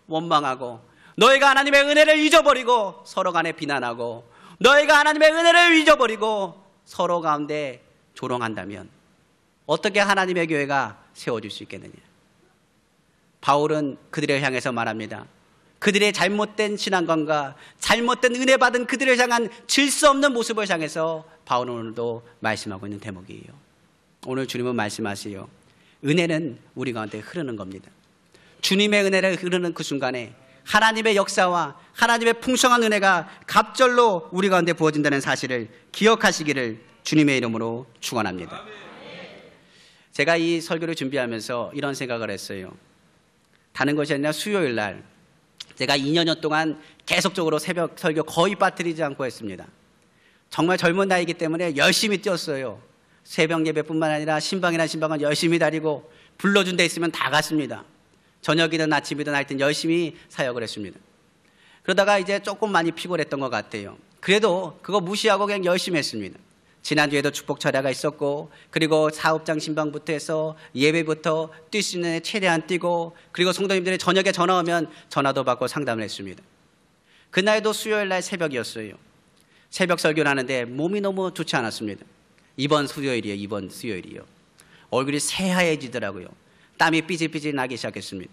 원망하고 너희가 하나님의 은혜를 잊어버리고 서로 간에 비난하고 너희가 하나님의 은혜를 잊어버리고 서로 가운데 조롱한다면 어떻게 하나님의 교회가 세워질 수 있겠느냐? 바울은 그들을 향해서 말합니다. 그들의 잘못된 신앙관과 잘못된 은혜 받은 그들을 향한 질서 없는 모습을 향해서 바울은 오늘도 말씀하고 있는 대목이에요. 오늘 주님은 말씀하세요. 은혜는 우리 가운데 흐르는 겁니다. 주님의 은혜를 흐르는 그 순간에 하나님의 역사와 하나님의 풍성한 은혜가 갑절로 우리 가운데 부어진다는 사실을 기억하시기를 주님의 이름으로 축원합니다. 제가 이 설교를 준비하면서 이런 생각을 했어요. 다른 것이 아니라 수요일 날 제가 2년 동안 계속적으로 새벽 설교 거의 빠뜨리지 않고 했습니다. 정말 젊은 나이기 때문에 열심히 뛰었어요. 새벽 예배뿐만 아니라 신방이나 신방은 열심히 다니고 불러준 데 있으면 다 갔습니다. 저녁이든 아침이든 하여튼 열심히 사역을 했습니다. 그러다가 이제 조금 많이 피곤했던 것 같아요. 그래도 그거 무시하고 그냥 열심히 했습니다. 지난주에도 축복 철야가 있었고, 그리고 사업장 신방부터 해서 예배부터 뛸 수 있는 애 최대한 뛰고, 그리고 성도님들이 저녁에 전화 오면 전화도 받고 상담을 했습니다. 그날도 수요일 날 새벽이었어요. 새벽 설교를 하는데 몸이 너무 좋지 않았습니다. 이번 수요일이요. 얼굴이 새하얘지더라고요. 땀이 삐질삐질 나기 시작했습니다.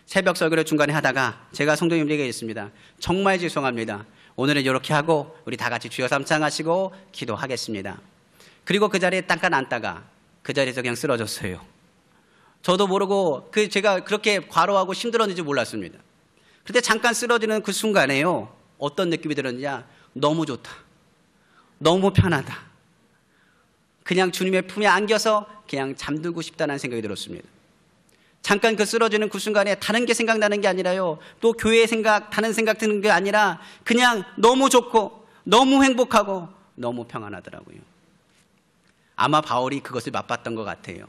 새벽 설교를 중간에 하다가 제가 성도님들에게 했습니다. 정말 죄송합니다. 오늘은 이렇게 하고 우리 다 같이 주여 삼창하시고 기도하겠습니다. 그리고 그 자리에 잠깐 앉다가 그 자리에서 그냥 쓰러졌어요. 저도 모르고 제가 그렇게 과로하고 힘들었는지 몰랐습니다. 그런데 잠깐 쓰러지는 그 순간에요, 어떤 느낌이 들었느냐, 너무 좋다, 너무 편하다, 그냥 주님의 품에 안겨서 그냥 잠들고 싶다는 생각이 들었습니다. 잠깐 그 쓰러지는 그 순간에 다른 게 생각나는 게 아니라요, 또 교회 생각, 다른 생각 드는 게 아니라 그냥 너무 좋고 너무 행복하고 너무 평안하더라고요. 아마 바울이 그것을 맛봤던 것 같아요.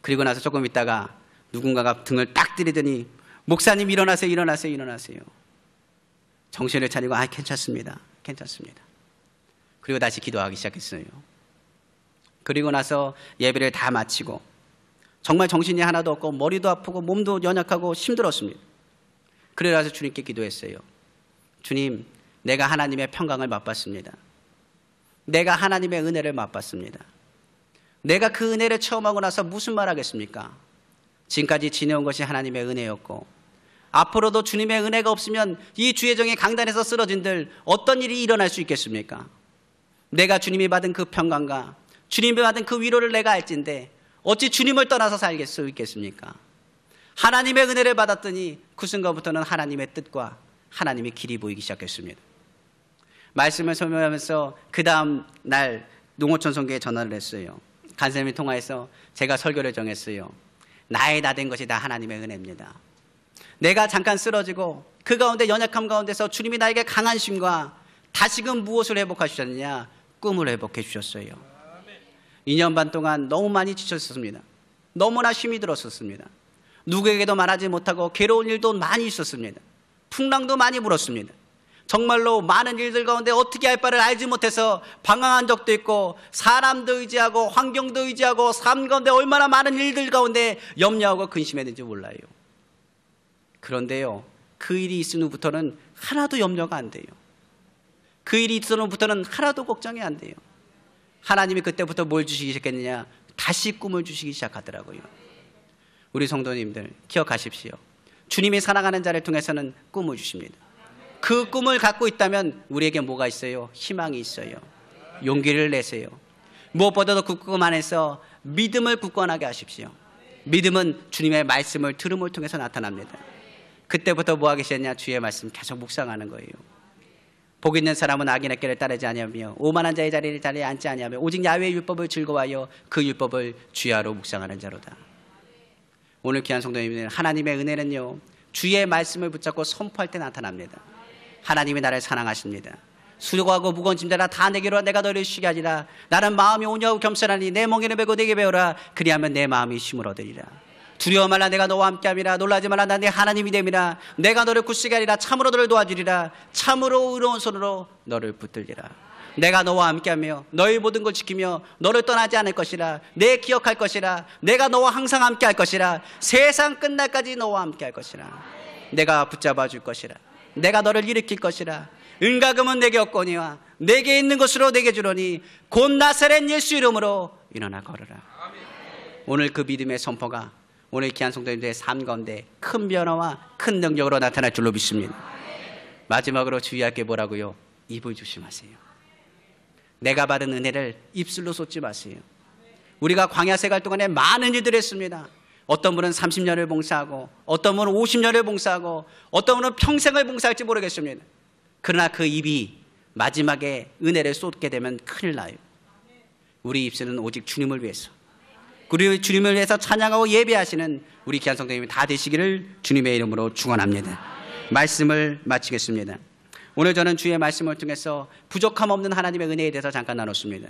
그리고 나서 조금 있다가 누군가가 등을 딱 때리더니 목사님 일어나세요, 일어나세요, 일어나세요. 정신을 차리고 괜찮습니다, 괜찮습니다. 그리고 다시 기도하기 시작했어요. 그리고 나서 예배를 다 마치고 정말 정신이 하나도 없고 머리도 아프고 몸도 연약하고 힘들었습니다. 그래서 주님께 기도했어요. 주님, 내가 하나님의 평강을 맛봤습니다. 내가 하나님의 은혜를 맛봤습니다. 내가 그 은혜를 체험하고 나서 무슨 말 하겠습니까? 지금까지 지내온 것이 하나님의 은혜였고, 앞으로도 주님의 은혜가 없으면 이 주의정의 강단에서 쓰러진들 어떤 일이 일어날 수 있겠습니까? 내가 주님이 받은 그 평강과 주님이 받은 그 위로를 내가 알진데 어찌 주님을 떠나서 살겠 수 있겠습니까? 하나님의 은혜를 받았더니 그 순간부터는 하나님의 뜻과 하나님의 길이 보이기 시작했습니다. 말씀을 설명하면서 그 다음 날 농어촌 선교에 전화를 했어요. 간사님이 통화해서 제가 설교를 정했어요. 나의 나 된 것이 다 하나님의 은혜입니다. 내가 잠깐 쓰러지고 그 가운데 연약함 가운데서 주님이 나에게 강한 힘과 다시금 무엇을 회복하셨느냐? 꿈을 회복해 주셨어요. 2년 반 동안 너무 많이 지쳤습니다. 너무나 힘이 들었었습니다. 누구에게도 말하지 못하고 괴로운 일도 많이 있었습니다. 풍랑도 많이 불었습니다. 정말로 많은 일들 가운데 어떻게 할 바를 알지 못해서 방황한 적도 있고, 사람도 의지하고 환경도 의지하고 삶 가운데 얼마나 많은 일들 가운데 염려하고 근심했는지 몰라요. 그런데요, 그 일이 있은 후부터는 하나도 염려가 안 돼요. 그 일이 있은 후부터는 하나도 걱정이 안 돼요. 하나님이 그때부터 뭘 주시기 시작했느냐? 다시 꿈을 주시기 시작하더라고요. 우리 성도님들 기억하십시오. 주님이 사랑하는 자를 통해서는 꿈을 주십니다. 그 꿈을 갖고 있다면 우리에게 뭐가 있어요? 희망이 있어요. 용기를 내세요. 무엇보다도 그 꿈 안에서 믿음을 굳건하게 하십시오. 믿음은 주님의 말씀을 들음을 통해서 나타납니다. 그때부터 뭐 하기 시작했냐? 주의 말씀 계속 묵상하는 거예요. 복 있는 사람은 악인의 길을 따르지 아니하며 오만한 자의 자리에 앉지 아니하며 오직 야훼의 율법을 즐거워하여 그 율법을 주야로 묵상하는 자로다. 오늘 귀한 성도님들, 하나님의 은혜는요, 주의 말씀을 붙잡고 선포할 때 나타납니다. 하나님이 나를 사랑하십니다. 수고하고 무거운 짐자라 다 내게로 내가 너를 쉬게 하리라. 나는 마음이 온유하고 겸손하니 내 멍에를 메고 내게 배우라. 그리하면 내 마음이 쉼을 얻으리라. 두려워 말라, 내가 너와 함께함이라. 놀라지 말라, 나 네 하나님이 됨이라. 내가 너를 굳세게 하리라. 참으로 너를 도와주리라. 참으로 의로운 손으로 너를 붙들리라. 내가 너와 함께하며 너의 모든 걸 지키며 너를 떠나지 않을 것이라. 내 기억할 것이라. 내가 너와 항상 함께할 것이라. 세상 끝날까지 너와 함께할 것이라. 내가 붙잡아 줄 것이라. 내가 너를 일으킬 것이라. 은과 금은 내게 없거니와 내게 있는 것으로 내게 주노니 곧 나사렛 예수 이름으로 일어나 걸으라. 오늘 그 믿음의 선포가 오늘 귀한 성도님들의 삶 가운데 큰 변화와 큰 능력으로 나타날 줄로 믿습니다. 마지막으로 주의할 게 뭐라고요? 입을 조심하세요. 내가 받은 은혜를 입술로 쏟지 마세요. 우리가 광야 생활 동안에 많은 일들을 했습니다. 어떤 분은 30년을 봉사하고, 어떤 분은 50년을 봉사하고, 어떤 분은 평생을 봉사할지 모르겠습니다. 그러나 그 입이 마지막에 은혜를 쏟게 되면 큰일 나요. 우리 입술은 오직 주님을 위해서, 우리 주님을 위해서 찬양하고 예배하시는 우리 귀한 성도님이 다 되시기를 주님의 이름으로 축원합니다. 말씀을 마치겠습니다. 오늘 저는 주의 말씀을 통해서 부족함 없는 하나님의 은혜에 대해서 잠깐 나눴습니다.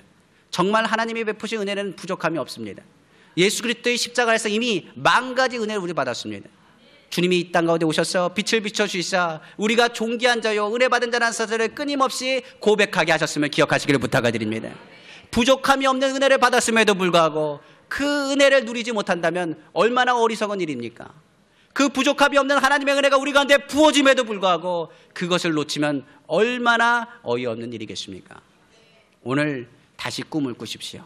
정말 하나님이 베푸신 은혜는 부족함이 없습니다. 예수 그리스도의 십자가에서 이미 만 가지 은혜를 우리 받았습니다. 주님이 이 땅 가운데 오셔서 빛을 비춰주시사 우리가 존귀한 자요 은혜 받은 자라는 사실을 끊임없이 고백하게 하셨음을 기억하시기를 부탁드립니다. 부족함이 없는 은혜를 받았음에도 불구하고 그 은혜를 누리지 못한다면 얼마나 어리석은 일입니까? 그 부족함이 없는 하나님의 은혜가 우리 가운데 부어짐에도 불구하고 그것을 놓치면 얼마나 어이없는 일이겠습니까? 오늘 다시 꿈을 꾸십시오.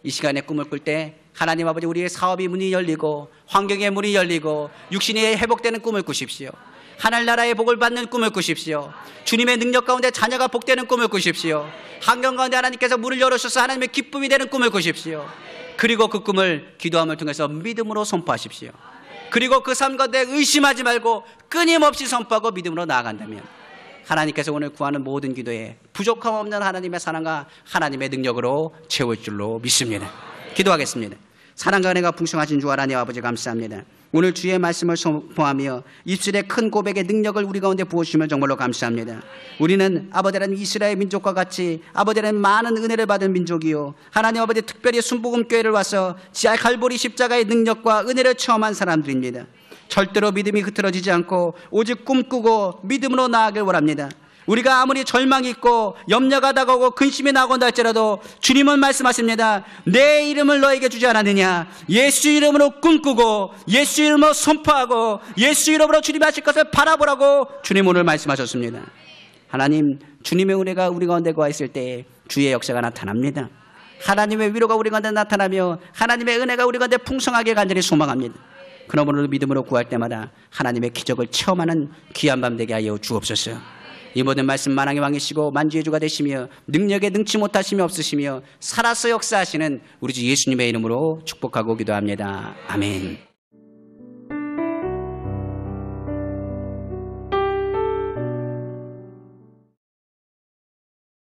이 시간에 꿈을 꿀 때 하나님 아버지 우리의 사업이 문이 열리고 환경의 문이 열리고 육신이 회복되는 꿈을 꾸십시오. 하늘나라의 복을 받는 꿈을 꾸십시오. 주님의 능력 가운데 자녀가 복되는 꿈을 꾸십시오. 환경 가운데 하나님께서 문을 열어주셔서 하나님의 기쁨이 되는 꿈을 꾸십시오. 그리고 그 꿈을 기도함을 통해서 믿음으로 선포하십시오. 그리고 그 삶 가운데 의심하지 말고 끊임없이 선포하고 믿음으로 나아간다면 하나님께서 오늘 구하는 모든 기도에 부족함 없는 하나님의 사랑과 하나님의 능력으로 채울 줄로 믿습니다. 기도하겠습니다. 사랑과 은혜가 풍성하신 주 하나님 아버지 감사합니다. 오늘 주의 말씀을 선포하며 입술의 큰 고백의 능력을 우리 가운데 부어주시면 정말로 감사합니다. 우리는 아버지라는 이스라엘 민족과 같이 아버지라는 많은 은혜를 받은 민족이요 하나님 아버지 특별히 순복음교회를 와서 지하 갈보리 십자가의 능력과 은혜를 체험한 사람들입니다. 절대로 믿음이 흐트러지지 않고 오직 꿈꾸고 믿음으로 나아가길 원합니다. 우리가 아무리 절망이 있고 염려가 다가오고 근심이 나온다 할지라도 주님은 말씀하십니다. 내 이름을 너에게 주지 않았느냐. 예수 이름으로 꿈꾸고 예수 이름으로 선포하고 예수 이름으로 주님이 하실 것을 바라보라고 주님 오늘 말씀하셨습니다. 하나님 주님의 은혜가 우리 가운데 거하 있을 때 주의 역사가 나타납니다. 하나님의 위로가 우리 가운데 나타나며 하나님의 은혜가 우리 가운데 풍성하게 간절히 소망합니다. 그러므로 믿음으로 구할 때마다 하나님의 기적을 체험하는 귀한 밤 되게 하여 주옵소서. 이 모든 말씀 만왕의 왕이시고 만주의 주가 되시며 능력에 능치 못하심이 없으시며 살아서 역사하시는 우리 주 예수님의 이름으로 축복하고 기도합니다. 아멘.